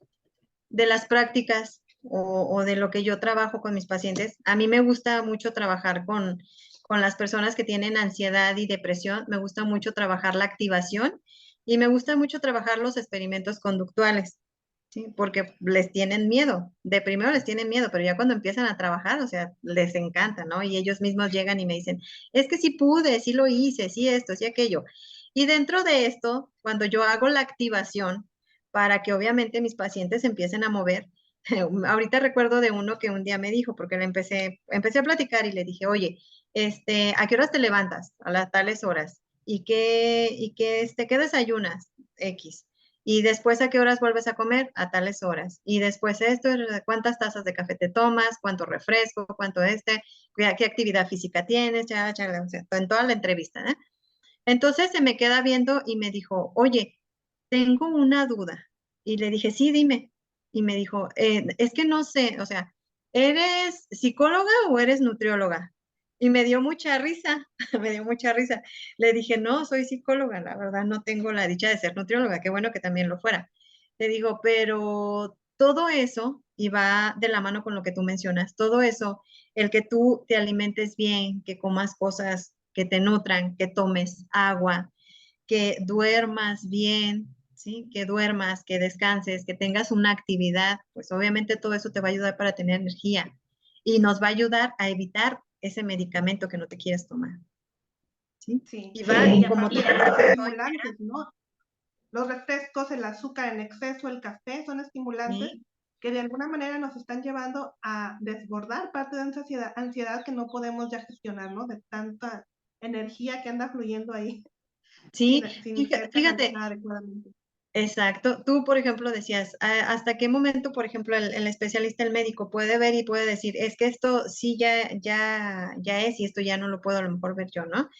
las prácticas o de lo que yo trabajo con mis pacientes, a mí me gusta mucho trabajar con las personas que tienen ansiedad y depresión, me gusta mucho trabajar la activación y me gusta mucho trabajar los experimentos conductuales, ¿sí? Porque les tienen miedo, de primero les tienen miedo, pero ya cuando empiezan a trabajar, o sea, les encanta, ¿no? Y ellos mismos llegan y me dicen, es que sí pude, sí lo hice, sí esto, sí aquello. Y dentro de esto, cuando yo hago la activación, para que obviamente mis pacientes empiecen a mover. Ahorita recuerdo de uno que un día me dijo, porque le empecé a platicar y le dije, oye, ¿a qué horas te levantas? A las tales horas. ¿Qué desayunas? X. Y después, ¿a qué horas vuelves a comer? A tales horas. Y después esto, ¿cuántas tazas de café te tomas? ¿Cuánto refresco? ¿Cuánto ¿Qué actividad física tienes? Ya, o sea, en toda la entrevista, ¿eh? Entonces se me queda viendo y me dijo, oye, tengo una duda. Y le dije, sí, dime. Y me dijo, es que no sé, o sea, ¿eres psicóloga o eres nutrióloga? Y me dio mucha risa, me dio mucha risa. Le dije, no, soy psicóloga, la verdad no tengo la dicha de ser nutrióloga, qué bueno que también lo fuera. Le digo, pero todo eso, y va de la mano con lo que tú mencionas, todo eso, el que tú te alimentes bien, que comas cosas que te nutran, que tomes agua, que duermas bien, ¿sí? Que duermas, que descanses, que tengas una actividad, pues obviamente todo eso te va a ayudar para tener energía y nos va a ayudar a evitar ese medicamento que no te quieres tomar, ¿sí? Sí, Y va, y como tú aparte los estimulantes, ¿no? Los refrescos, el azúcar en exceso, el café, son estimulantes ¿sí? que de alguna manera nos están llevando a desbordar parte de esa ansiedad que no podemos ya gestionar, ¿no? De tanta energía que anda fluyendo ahí Sí, sin ser fíjate, canalizada adecuadamente. exacto. Tú, por ejemplo, decías, ¿hasta qué momento, por ejemplo, el especialista, el médico, puede ver y puede decir, es que esto sí ya es y esto ya no lo puedo a lo mejor ver yo, ¿no?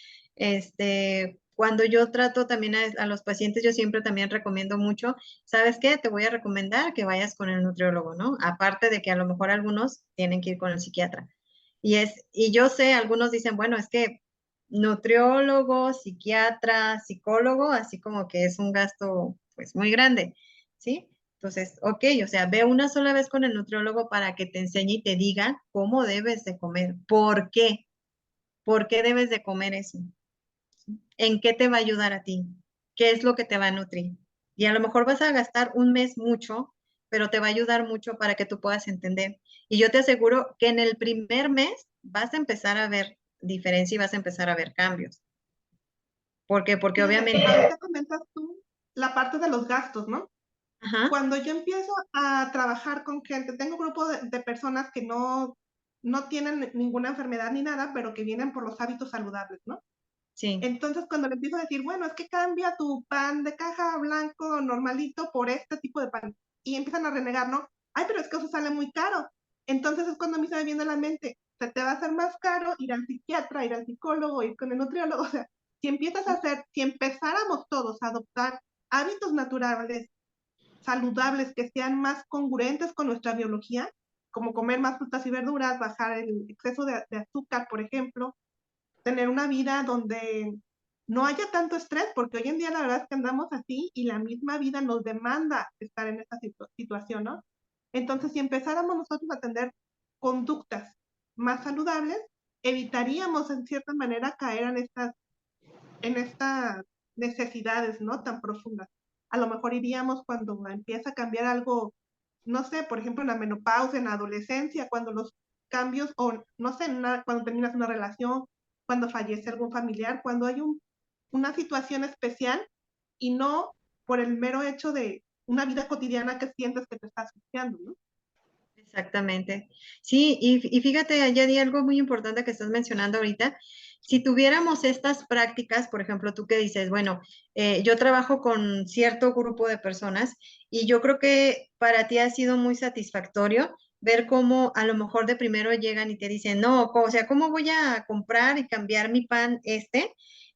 Cuando yo trato también a los pacientes, yo siempre también recomiendo mucho, ¿sabes qué? Te voy a recomendar que vayas con el nutriólogo, ¿no? Aparte de que a lo mejor algunos tienen que ir con el psiquiatra. Y yo sé, algunos dicen, bueno, es que nutriólogo, psiquiatra, psicólogo, así como que es un gasto pues muy grande, ¿sí? Entonces, ok, o sea, ve una sola vez con el nutriólogo para que te enseñe y te diga cómo debes de comer, por qué debes de comer eso, en qué te va a ayudar a ti, qué es lo que te va a nutrir. Y a lo mejor vas a gastar un mes mucho, pero te va a ayudar mucho para que tú puedas entender. Y yo te aseguro que en el primer mes vas a empezar a ver diferencia y vas a empezar a ver cambios. ¿Por qué? Porque Fíjate, obviamente, ahorita comentas tú la parte de los gastos, ¿no? ajá, Cuando yo empiezo a trabajar con gente, tengo un grupo de personas que no tienen ninguna enfermedad ni nada, pero que vienen por los hábitos saludables, ¿no? sí, Entonces, cuando le empiezo a decir, bueno, es que cambia tu pan de caja blanco normalito por este tipo de pan, y empiezan a renegar, ¿no? Ay, pero es que eso sale muy caro. Entonces es cuando a mí se me viene a la mente, se te va a hacer más caro ir al psiquiatra, ir al psicólogo, ir con el nutriólogo. O sea, si empezáramos todos a adoptar hábitos naturales, saludables, que sean más congruentes con nuestra biología, como comer más frutas y verduras, bajar el exceso de azúcar, por ejemplo, tener una vida donde no haya tanto estrés, porque hoy en día la verdad es que andamos así y la misma vida nos demanda estar en esta situación, ¿no? Entonces, si empezáramos nosotros a tener conductas más saludables, evitaríamos en cierta manera caer en estas necesidades, ¿no? Tan profundas. A lo mejor iríamos cuando empieza a cambiar algo, no sé, por ejemplo, en la menopausia, en la adolescencia, cuando los cambios, o no sé, cuando terminas una relación, cuando fallece algún familiar, cuando hay una situación especial y no por el mero hecho de una vida cotidiana que sientes que te está asfixiando, ¿no? exactamente. Sí, y fíjate, hay algo muy importante que estás mencionando ahorita. Si tuviéramos estas prácticas, por ejemplo, tú que dices, bueno, yo trabajo con cierto grupo de personas y yo creo que para ti ha sido muy satisfactorio ver cómo a lo mejor de primero llegan y te dicen, no, o sea, ¿cómo voy a comprar y cambiar mi pan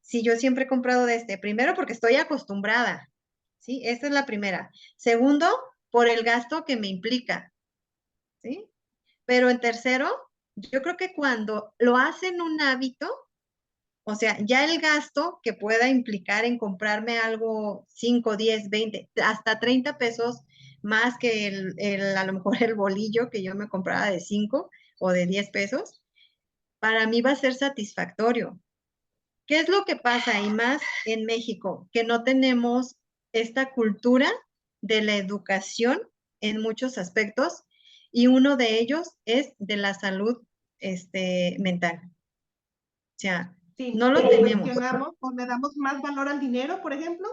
si yo siempre he comprado de este? Primero, porque estoy acostumbrada, ¿sí? Esta es la primera. Segundo, por el gasto que me implica. ¿Sí? Pero en tercero, yo creo que cuando lo hacen un hábito, o sea, ya el gasto que pueda implicar en comprarme algo 5, 10, 20, hasta 30 pesos más que a lo mejor el bolillo que yo me compraba de 5 o de 10 pesos, para mí va a ser satisfactorio. ¿Qué es lo que pasa? Y más en México, que no tenemos esta cultura de la educación en muchos aspectos y uno de ellos es de la salud mental. O sea, Sí, no lo tenemos. subvencionamos o le damos más valor al dinero, por ejemplo,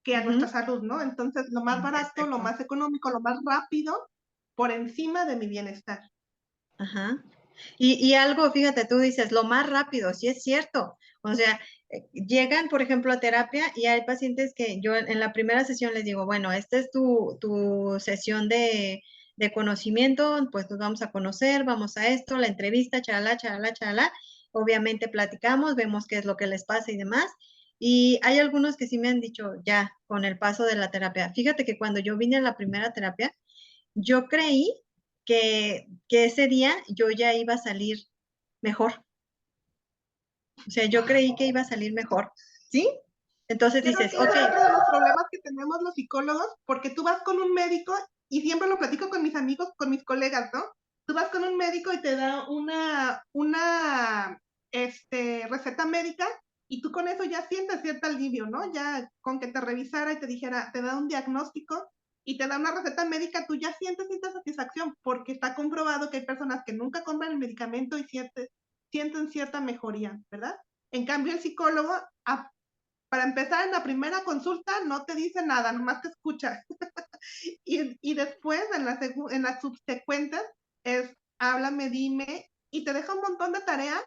que a nuestra Ujú, salud, ¿no? Entonces, lo más barato, lo exacto. más económico, lo más rápido, por encima de mi bienestar. Ajá. Y algo, fíjate, tú dices, lo más rápido, sí es cierto. O sea, llegan, por ejemplo, a terapia y hay pacientes que yo en la primera sesión les digo, bueno, esta es tu sesión de conocimiento, pues nos vamos a conocer, vamos a esto, la entrevista, chalala, chalala, chalala. Obviamente platicamos, vemos qué es lo que les pasa y demás. Y hay algunos que sí me han dicho, ya, con el paso de la terapia. Fíjate que cuando yo vine a la primera terapia, yo creí que ese día yo ya iba a salir mejor. O sea, yo creí que iba a salir mejor, ¿sí? Entonces Yo creo dices, que ese ok, es otro de los problemas que tenemos los psicólogos, porque tú vas con un médico, y siempre lo platico con mis amigos, con mis colegas, ¿no? Tú vas con un médico y te da una receta médica, y tú con eso ya sientes cierto alivio, ¿no? Ya con que te revisara y te dijera, te da un diagnóstico y te da una receta médica, tú ya sientes cierta satisfacción, porque está comprobado que hay personas que nunca compran el medicamento y sienten cierta mejoría, ¿verdad? En cambio, el psicólogo, para empezar, en la primera consulta no te dice nada, nomás te escucha. Y después, en las subsecuentes, es háblame, dime, y te deja un montón de tareas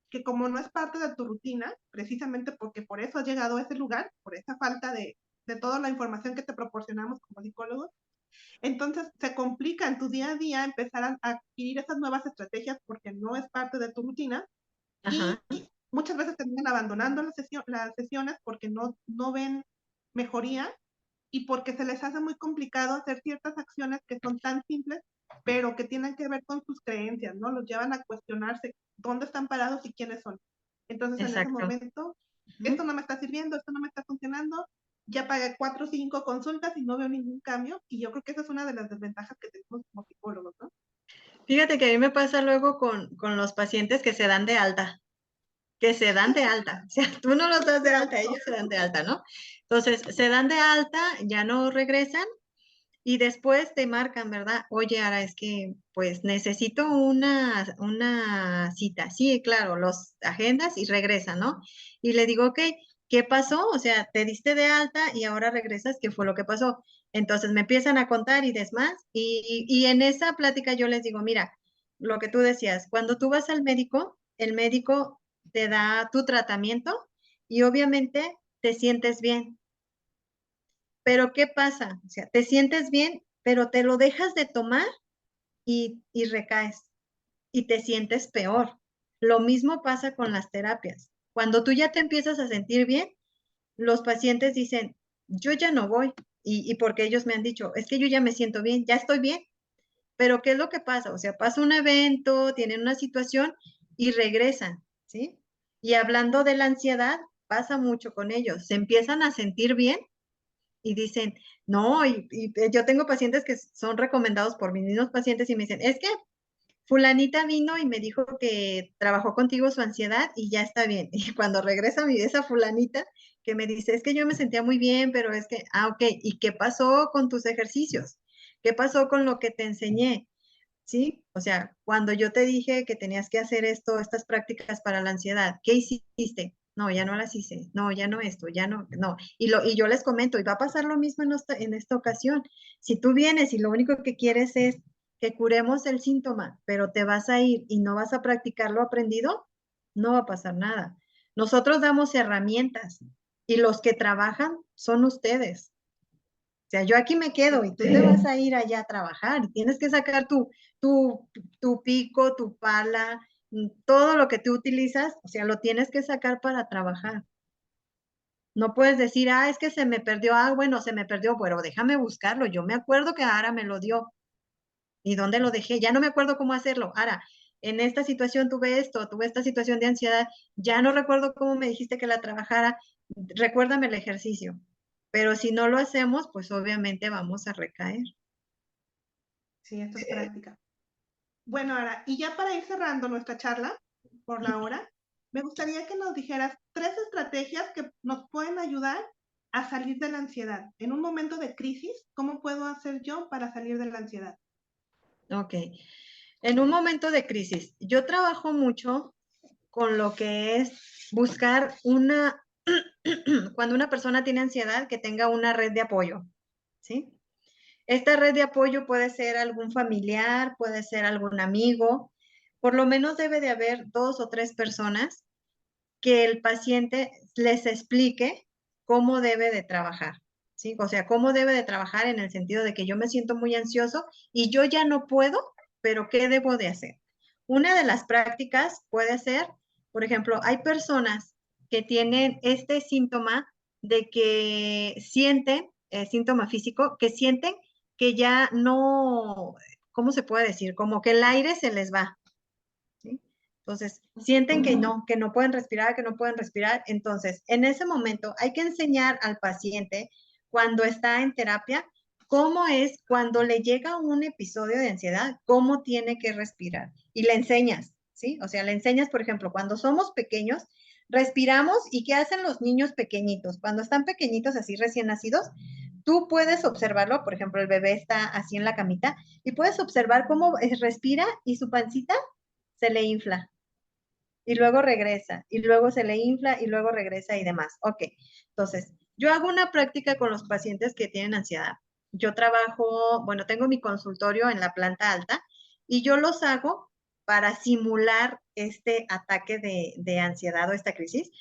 que como no es parte de tu rutina, precisamente porque por eso has llegado a ese lugar, por esa falta de toda la información que te proporcionamos como psicólogos, entonces se complica en tu día a día empezar a adquirir esas nuevas estrategias porque no es parte de tu rutina y ajá, muchas veces terminan abandonando las sesiones porque no ven mejoría y porque se les hace muy complicado hacer ciertas acciones que son tan simples, pero que tienen que ver con sus creencias, ¿no? Los llevan a cuestionarse dónde están parados y quiénes son. Entonces, en ese exacto. momento, esto Ujú. no me está sirviendo, esto no me está funcionando, ya pagué 4 o 5 consultas y no veo ningún cambio, y yo creo que esa es una de las desventajas que tenemos como psicólogos, ¿no? Fíjate que a mí me pasa luego con los pacientes que se dan de alta, que se dan de alta. O sea, tú no los das de alta, ellos se dan de alta, ¿no? Entonces, se dan de alta, ya no regresan y después te marcan, ¿verdad? Oye, ahora es que pues necesito una cita. Sí, claro, los agendas y regresan, ¿no? Y le digo, ok, ¿qué pasó? O sea, te diste de alta y ahora regresas, ¿qué fue lo que pasó? Entonces me empiezan a contar y demás. Y en esa plática yo les digo, mira, lo que tú decías, cuando tú vas al médico, el médico te da tu tratamiento y obviamente te sientes bien. Pero ¿qué pasa? O sea, te sientes bien, pero te lo dejas de tomar y recaes y te sientes peor. Lo mismo pasa con las terapias. Cuando tú ya te empiezas a sentir bien, los pacientes dicen, yo ya no voy. Y porque ellos me han dicho, es que yo ya me siento bien, ya estoy bien. Pero ¿qué es lo que pasa? O sea, pasa un evento, tienen una situación y regresan, ¿sí? Y hablando de la ansiedad, pasa mucho con ellos. Se empiezan a sentir bien y dicen, no, y yo tengo pacientes que son recomendados por mis mismos pacientes y me dicen, es que fulanita vino y me dijo que trabajó contigo su ansiedad y ya está bien. Y cuando regresa esa fulanita que me dice, es que yo me sentía muy bien, pero es que, ok, ¿y qué pasó con tus ejercicios? ¿Qué pasó con lo que te enseñé? ¿Sí? O sea, cuando yo te dije que tenías que hacer esto, estas prácticas para la ansiedad, ¿qué hiciste? No, ya no las hice. No, ya no esto, ya no, no. Y yo les comento, y va a pasar lo mismo en esta ocasión. Si tú vienes y lo único que quieres es que curemos el síntoma, pero te vas a ir y no vas a practicar lo aprendido, no va a pasar nada. Nosotros damos herramientas y los que trabajan son ustedes. O sea, yo aquí me quedo y tú te vas a ir allá a trabajar y tienes que sacar tu, tu pico, tu pala, todo lo que tú utilizas, o sea, lo tienes que sacar para trabajar. No puedes decir, ah, es que se me perdió, ah, bueno, se me perdió, pero déjame buscarlo. Yo me acuerdo que Ara me lo dio. ¿Y dónde lo dejé? Ya no me acuerdo cómo hacerlo. Ara, en esta situación tuve esto, tuve esta situación de ansiedad, ya no recuerdo cómo me dijiste que la trabajara, recuérdame el ejercicio. Pero si no lo hacemos, pues obviamente vamos a recaer. Sí, esto es práctica. Bueno, ahora, y ya para ir cerrando nuestra charla por la hora, me gustaría que nos dijeras 3 estrategias que nos pueden ayudar a salir de la ansiedad. En un momento de crisis, ¿cómo puedo hacer yo para salir de la ansiedad? Ok. En un momento de crisis, yo trabajo mucho con lo que es buscar cuando una persona tiene ansiedad, que tenga una red de apoyo, ¿sí? Esta red de apoyo puede ser algún familiar, puede ser algún amigo, por lo menos debe de haber 2 o 3 personas que el paciente les explique cómo debe de trabajar, ¿sí? O sea, cómo debe de trabajar en el sentido de que yo me siento muy ansioso y yo ya no puedo, pero ¿qué debo de hacer? Una de las prácticas puede ser, por ejemplo, hay personas que tienen este síntoma de que sienten, síntoma físico, que sienten que ya no, ¿cómo se puede decir? Como que el aire se les va, ¿sí? Entonces, sienten que no pueden respirar, que no pueden respirar. Entonces, en ese momento hay que enseñar al paciente cuando está en terapia cómo es cuando le llega un episodio de ansiedad, cómo tiene que respirar. Y le enseñas, ¿sí? O sea, le enseñas, por ejemplo, cuando somos pequeños, respiramos y ¿qué hacen los niños pequeñitos? Cuando están pequeñitos, así recién nacidos, tú puedes observarlo, por ejemplo, el bebé está así en la camita y puedes observar cómo respira y su pancita se le infla y luego regresa y luego se le infla y luego regresa y demás. Ok, entonces yo hago una práctica con los pacientes que tienen ansiedad. Yo trabajo, bueno, tengo mi consultorio en la planta alta y yo los hago para simular este ataque de ansiedad o esta crisis,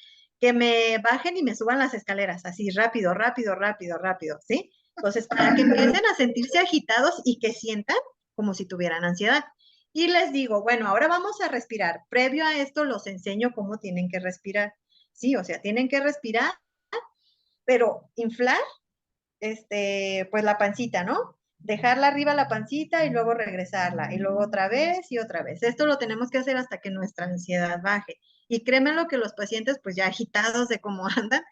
que me bajen y me suban las escaleras, así rápido, rápido, rápido, rápido, ¿sí? Entonces, para que empiecen a sentirse agitados y que sientan como si tuvieran ansiedad. Y les digo, bueno, ahora vamos a respirar. Previo a esto los enseño cómo tienen que respirar. Sí, o sea, tienen que respirar, pero inflar, pues la pancita, ¿no? Dejarla arriba la pancita y luego regresarla y luego otra vez y otra vez. Esto lo tenemos que hacer hasta que nuestra ansiedad baje. Y créeme lo que los pacientes, pues ya agitados de cómo andan,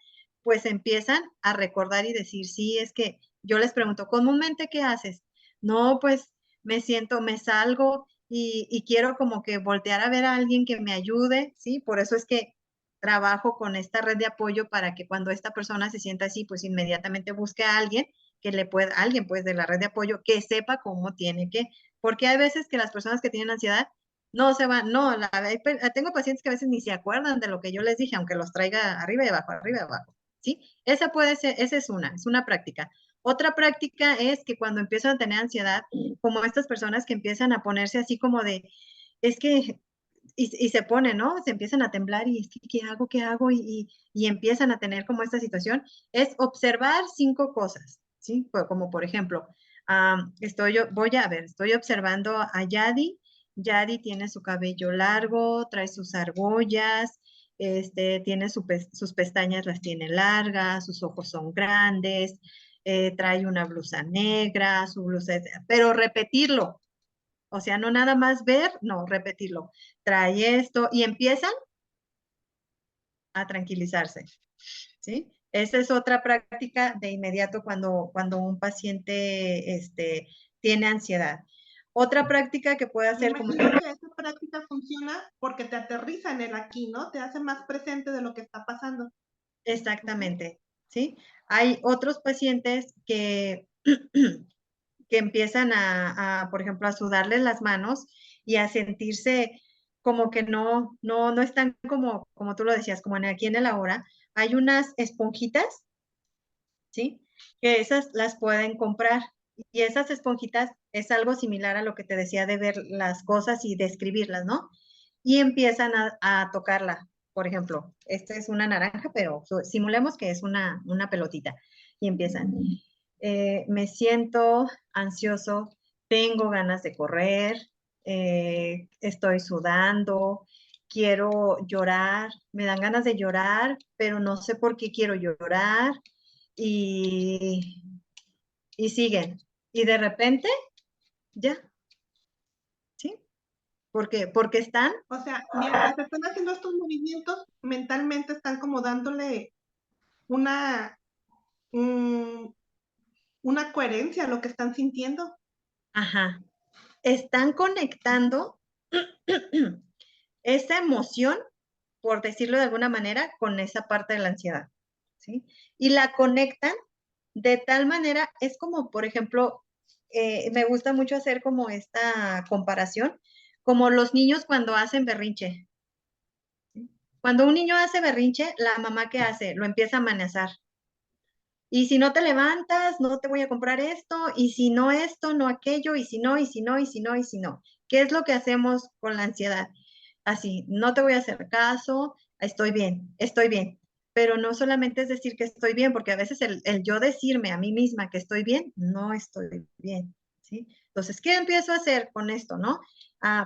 pues empiezan a recordar y decir, sí, es que yo les pregunto, comúnmente, ¿qué haces? No, pues me siento, me salgo y quiero como que voltear a ver a alguien que me ayude, ¿sí? Por eso es que trabajo con esta red de apoyo para que cuando esta persona se sienta así, pues inmediatamente busque a alguien que le pueda, alguien pues de la red de apoyo que sepa cómo tiene que, porque hay veces que las personas que tienen ansiedad no se van, no, tengo pacientes que a veces ni se acuerdan de lo que yo les dije, aunque los traiga arriba y abajo, ¿sí? Esa puede ser, esa es una práctica. Otra práctica es que cuando empiezan a tener ansiedad, como estas personas que empiezan a ponerse así como de, es que y se pone, ¿no? Se empiezan a temblar y es que, ¿qué hago? ¿Qué hago? Y empiezan a tener como esta situación, es observar 5 cosas, ¿sí? Como por ejemplo, estoy observando a Yadi. Yadi tiene su cabello largo, trae sus argollas, tiene sus pestañas las tiene largas, sus ojos son grandes, trae una blusa negra, su blusa es, pero repetirlo, o sea, no nada más ver, no, repetirlo. Trae esto y empiezan a tranquilizarse, ¿sí? Esa es otra práctica de inmediato cuando un paciente tiene ansiedad. Otra práctica que puede Me hacer como... imagino que esa práctica funciona porque te aterriza en el aquí, ¿no? Te hace más presente de lo que está pasando. Exactamente, ¿sí? Hay otros pacientes que, que empiezan por ejemplo, a sudarles las manos y a sentirse como que no están como tú lo decías, como aquí en el ahora. Hay unas esponjitas, ¿sí? Que esas las pueden comprar. Y esas esponjitas es algo similar a lo que te decía de ver las cosas y describirlas, ¿no? Y empiezan a tocarla. Por ejemplo, esta es una naranja, pero simulemos que es una pelotita. Y empiezan, me siento ansioso, tengo ganas de correr, estoy sudando, quiero llorar, me dan ganas de llorar, pero no sé por qué quiero llorar y, y siguen. Y de repente, ya, ¿sí? Porque están, O sea, mientras están haciendo estos movimientos, mentalmente están como dándole una, mm, una coherencia a lo que están sintiendo. ajá, están conectando esa emoción, por decirlo de alguna manera, con esa parte de la ansiedad, ¿sí? Y la conectan de tal manera, es como, por ejemplo, me gusta mucho hacer como esta comparación, como los niños cuando hacen berrinche. ¿Sí? Cuando un niño hace berrinche, la mamá ¿qué hace? Lo empieza a amenazar. Y si no te levantas, no te voy a comprar esto, y si no esto, no aquello, y si no, y si no, y si no, y si no. ¿Qué es lo que hacemos con la ansiedad? Así, no te voy a hacer caso, estoy bien. Pero no solamente es decir que estoy bien, porque a veces el yo decirme a mí misma que estoy bien, no estoy bien, ¿sí? Entonces, ¿qué empiezo a hacer con esto, no?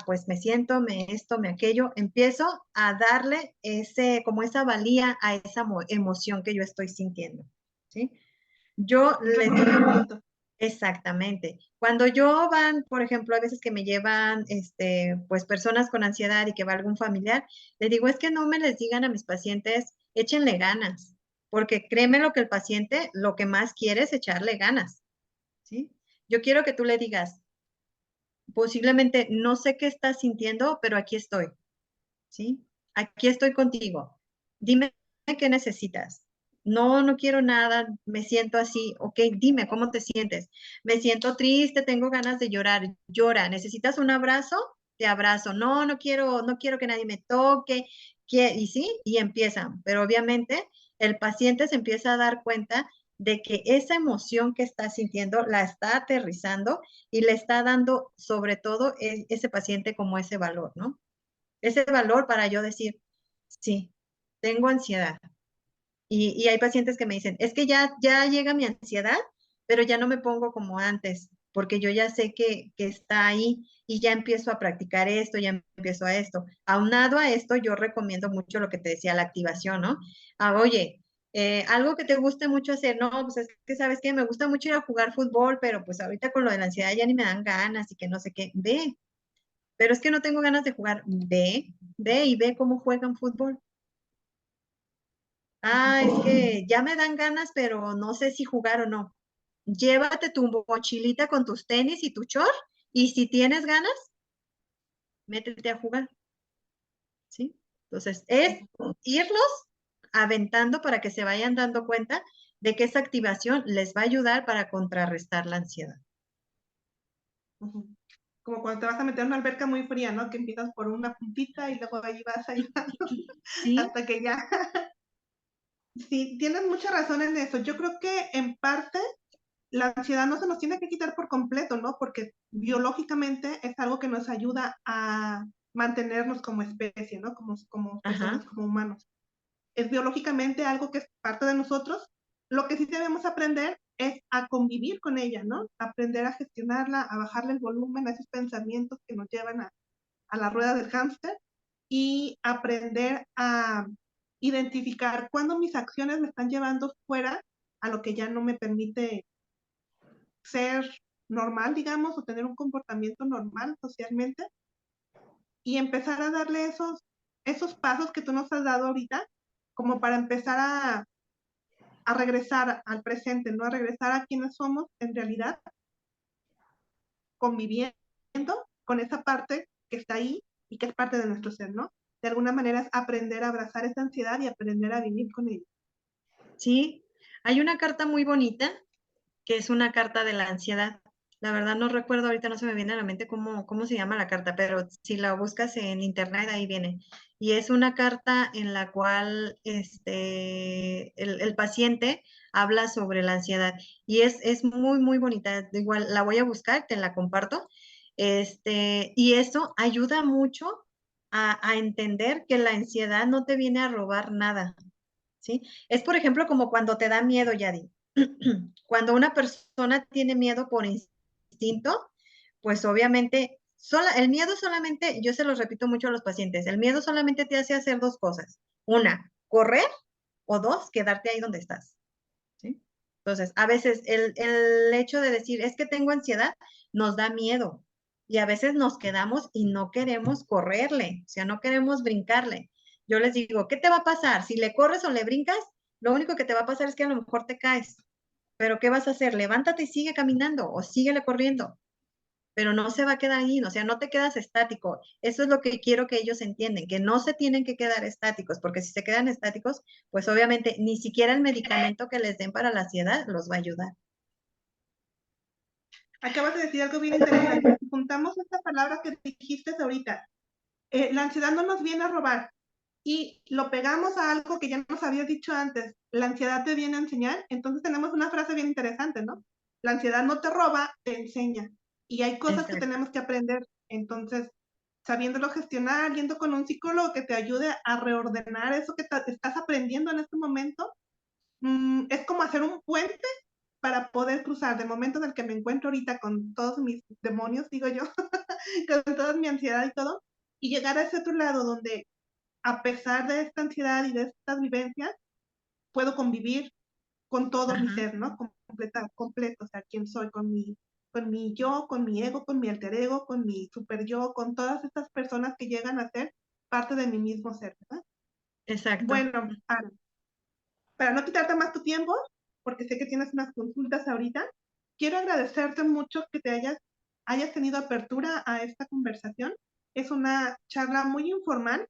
Pues me siento, me aquello, empiezo a darle como esa valía a esa emoción que yo estoy sintiendo, ¿sí? Yo Un les digo, reconocimiento. Exactamente. Cuando yo van, por ejemplo, a veces que me llevan, pues personas con ansiedad y que va algún familiar, les digo, es que no me les digan a mis pacientes, échenle ganas, porque créeme lo que el paciente lo que más quiere es echarle ganas, ¿sí? Yo quiero que tú le digas, posiblemente no sé qué estás sintiendo, pero aquí estoy, ¿sí? Aquí estoy contigo. Dime qué necesitas. No, no quiero nada, me siento así. Ok, dime cómo te sientes. Me siento triste, tengo ganas de llorar. Llora. ¿Necesitas un abrazo? Te abrazo. No, no quiero que nadie me toque. Y sí, y empiezan. Pero obviamente el paciente se empieza a dar cuenta de que esa emoción que está sintiendo la está aterrizando y le está dando sobre todo ese paciente como ese valor, ¿no? Ese valor para yo decir, sí, tengo ansiedad. Y hay pacientes que me dicen, es que ya llega mi ansiedad, pero ya no me pongo como antes, porque yo ya sé que está ahí y ya empiezo a practicar esto, ya empiezo a esto. Aunado a esto, yo recomiendo mucho lo que te decía, la activación, ¿no? Oye, algo que te guste mucho hacer, no, pues es que sabes que me gusta mucho ir a jugar fútbol, pero pues ahorita con lo de la ansiedad ya ni me dan ganas y que no sé qué, ve, pero es que no tengo ganas de jugar. Ve y ve cómo juegan fútbol. Es que ya me dan ganas, pero no sé si jugar o no. Llévate tu mochilita con tus tenis y tu short y si tienes ganas, métete a jugar, ¿sí? Entonces, es irlos aventando para que se vayan dando cuenta de que esa activación les va a ayudar para contrarrestar la ansiedad. Ujú. Como cuando te vas a meter en una alberca muy fría, ¿no? Que empiezas por una puntita y luego ahí vas ayudando ¿Sí? hasta que ya. Sí, tienes mucha razón en eso. Yo creo que en parte la ansiedad no se nos tiene que quitar por completo, ¿no? Porque biológicamente es algo que nos ayuda a mantenernos como especie, ¿no? Como personas, Ajá. como humanos. Es biológicamente algo que es parte de nosotros. Lo que sí debemos aprender es a convivir con ella, ¿no? Aprender a gestionarla, a bajarle el volumen a esos pensamientos que nos llevan a la rueda del hámster y aprender a identificar cuándo mis acciones me están llevando fuera a lo que ya no me permite ser normal, digamos, o tener un comportamiento normal socialmente y empezar a darle esos pasos que tú nos has dado ahorita, como para empezar a regresar al presente, ¿no? A regresar a quienes somos en realidad, conviviendo con esa parte que está ahí y que es parte de nuestro ser, ¿no? De alguna manera es aprender a abrazar esa ansiedad y aprender a vivir con ella. Sí. Hay una carta muy bonita que es una carta de la ansiedad. La verdad no recuerdo, ahorita no se me viene a la mente cómo se llama la carta, pero si la buscas en internet, ahí viene. Y es una carta en la cual el paciente habla sobre la ansiedad. Y es muy, muy bonita. Igual la voy a buscar, te la comparto. Y eso ayuda mucho a entender que la ansiedad no te viene a robar nada, ¿sí? Es, por ejemplo, como cuando te da miedo, Yadi. Cuando una persona tiene miedo por instinto, pues obviamente, el miedo solamente, yo se los repito mucho a los pacientes, el miedo solamente te hace hacer dos cosas. Una, correr o dos, quedarte ahí donde estás. ¿Sí? Entonces, a veces el hecho de decir, es que tengo ansiedad, nos da miedo. Y a veces nos quedamos y no queremos correrle, o sea, no queremos brincarle. Yo les digo, ¿qué te va a pasar? Si le corres o le brincas, lo único que te va a pasar es que a lo mejor te caes. Pero ¿qué vas a hacer? Levántate y sigue caminando o síguele corriendo, pero no se va a quedar ahí, o sea, no te quedas estático. Eso es lo que quiero que ellos entiendan, que no se tienen que quedar estáticos, porque si se quedan estáticos, pues obviamente ni siquiera el medicamento que les den para la ansiedad los va a ayudar. Acabas de decir algo bien interesante. Si juntamos esta palabra que dijiste ahorita, la ansiedad no nos viene a robar y lo pegamos a algo que ya nos habías dicho antes, la ansiedad te viene a enseñar, entonces tenemos una frase bien interesante, ¿no? La ansiedad no te roba, te enseña. Y hay cosas que Exacto. tenemos que aprender. Entonces, sabiéndolo gestionar, yendo con un psicólogo que te ayude a reordenar eso que estás aprendiendo en este momento, es como hacer un puente para poder cruzar del momento en el que me encuentro ahorita con todos mis demonios, digo yo, con toda mi ansiedad y todo, y llegar a ese otro lado donde, a pesar de esta ansiedad y de estas vivencias, puedo convivir con todo mi Ajá. ser, ¿no? completo, o sea, quién soy con mi yo, con mi ego, con mi alter ego, con mi super yo, con todas estas personas que llegan a ser parte de mi mismo ser, ¿verdad? Exacto. Bueno, Ana, para no quitarte más tu tiempo, porque sé que tienes unas consultas ahorita, quiero agradecerte mucho que hayas tenido apertura a esta conversación. Es una charla muy informal,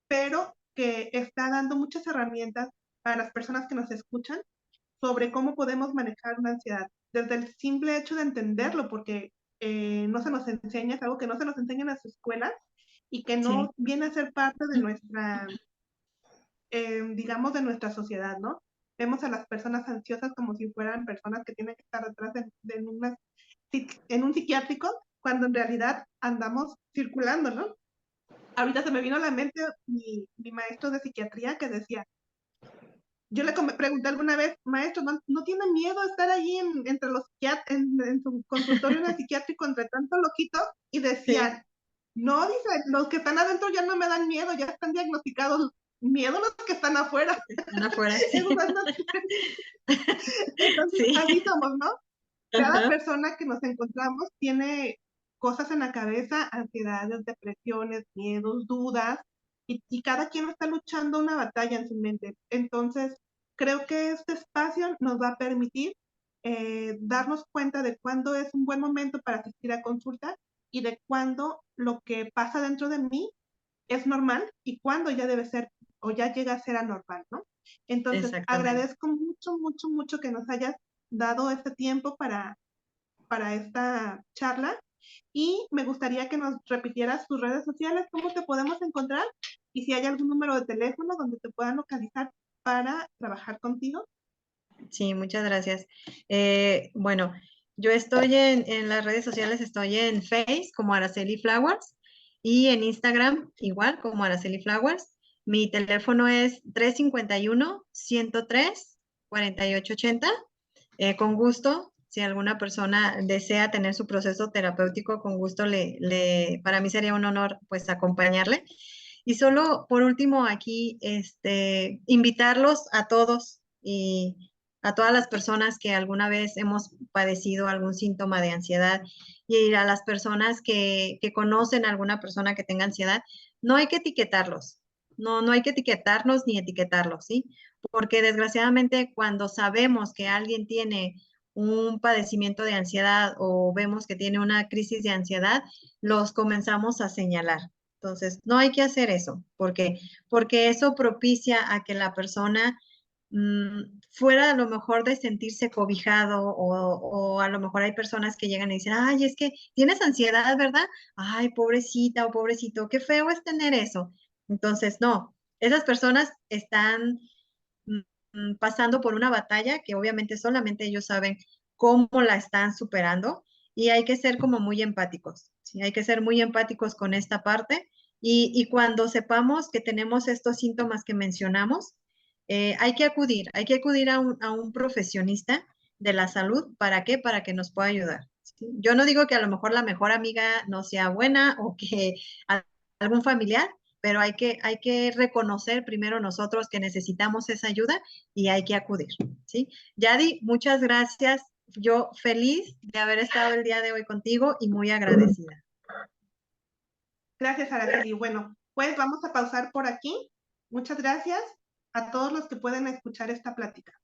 pero que está dando muchas herramientas para las personas que nos escuchan sobre cómo podemos manejar una ansiedad. Desde el simple hecho de entenderlo, porque no se nos enseña, es algo que no se nos enseña en las escuelas y que Sí, no viene a ser parte de nuestra, digamos, de nuestra sociedad, ¿no? Vemos a las personas ansiosas como si fueran personas que tienen que estar detrás en un psiquiátrico, cuando en realidad andamos circulando, ¿no? Ahorita se me vino a la mente mi maestro de psiquiatría que decía, yo le pregunté alguna vez, maestro, ¿no tiene miedo a estar ahí entre los en su consultorio en el psiquiátrico entre tanto loquito? Y sí, decían, no, dice, los que están adentro ya no me dan miedo, ya están diagnosticados. Miedo los que están afuera. están afuera, Eso sí. es Entonces, así Sí, somos, ¿no? Cada ajá, persona que nos encontramos tiene cosas en la cabeza, ansiedades, depresiones, miedos, dudas, y cada quien está luchando una batalla en su mente. Entonces, creo que este espacio nos va a permitir darnos cuenta de cuándo es un buen momento para asistir a consulta y de cuándo lo que pasa dentro de mí es normal y cuándo ya debe ser o ya llega a ser anormal, ¿no? Entonces, exactamente. agradezco mucho, mucho, mucho que nos hayas dado este tiempo para esta charla y me gustaría que nos repitieras tus redes sociales, cómo te podemos encontrar y si hay algún número de teléfono donde te puedan localizar para trabajar contigo. Sí, muchas gracias. Bueno, yo estoy en las redes sociales, estoy en Face como Araceli Flowers y en Instagram igual como Araceli Flowers. Mi teléfono es 351-103-4880. Con gusto, si alguna persona desea tener su proceso terapéutico, con gusto para mí sería un honor pues acompañarle. Y solo por último aquí, invitarlos a todos y a todas las personas que alguna vez hemos padecido algún síntoma de ansiedad y a las personas que conocen a alguna persona que tenga ansiedad, no hay que etiquetarlos, no hay que etiquetarnos ni etiquetarlos, ¿sí? Porque desgraciadamente cuando sabemos que alguien tiene un padecimiento de ansiedad o vemos que tiene una crisis de ansiedad, los comenzamos a señalar. Entonces, no hay que hacer eso, porque eso propicia a que la persona fuera a lo mejor de sentirse cobijado o a lo mejor hay personas que llegan y dicen, ay, es que tienes ansiedad, ¿verdad? Ay, pobrecita o pobrecito, qué feo es tener eso. Entonces, no, esas personas están pasando por una batalla que obviamente solamente ellos saben cómo la están superando y hay que ser como muy empáticos, ¿sí? Hay que ser muy empáticos con esta parte y cuando sepamos que tenemos estos síntomas que mencionamos, hay que acudir a un profesionista de la salud. ¿Para qué? Para que nos pueda ayudar. ¿Sí? Yo no digo que a lo mejor la mejor amiga no sea buena o que algún familiar, pero hay que reconocer primero nosotros que necesitamos esa ayuda y hay que acudir, ¿sí? Yadi, muchas gracias. Yo feliz de haber estado el día de hoy contigo y muy agradecida. Gracias, Araceli. Bueno, pues vamos a pausar por aquí. Muchas gracias a todos los que pueden escuchar esta plática.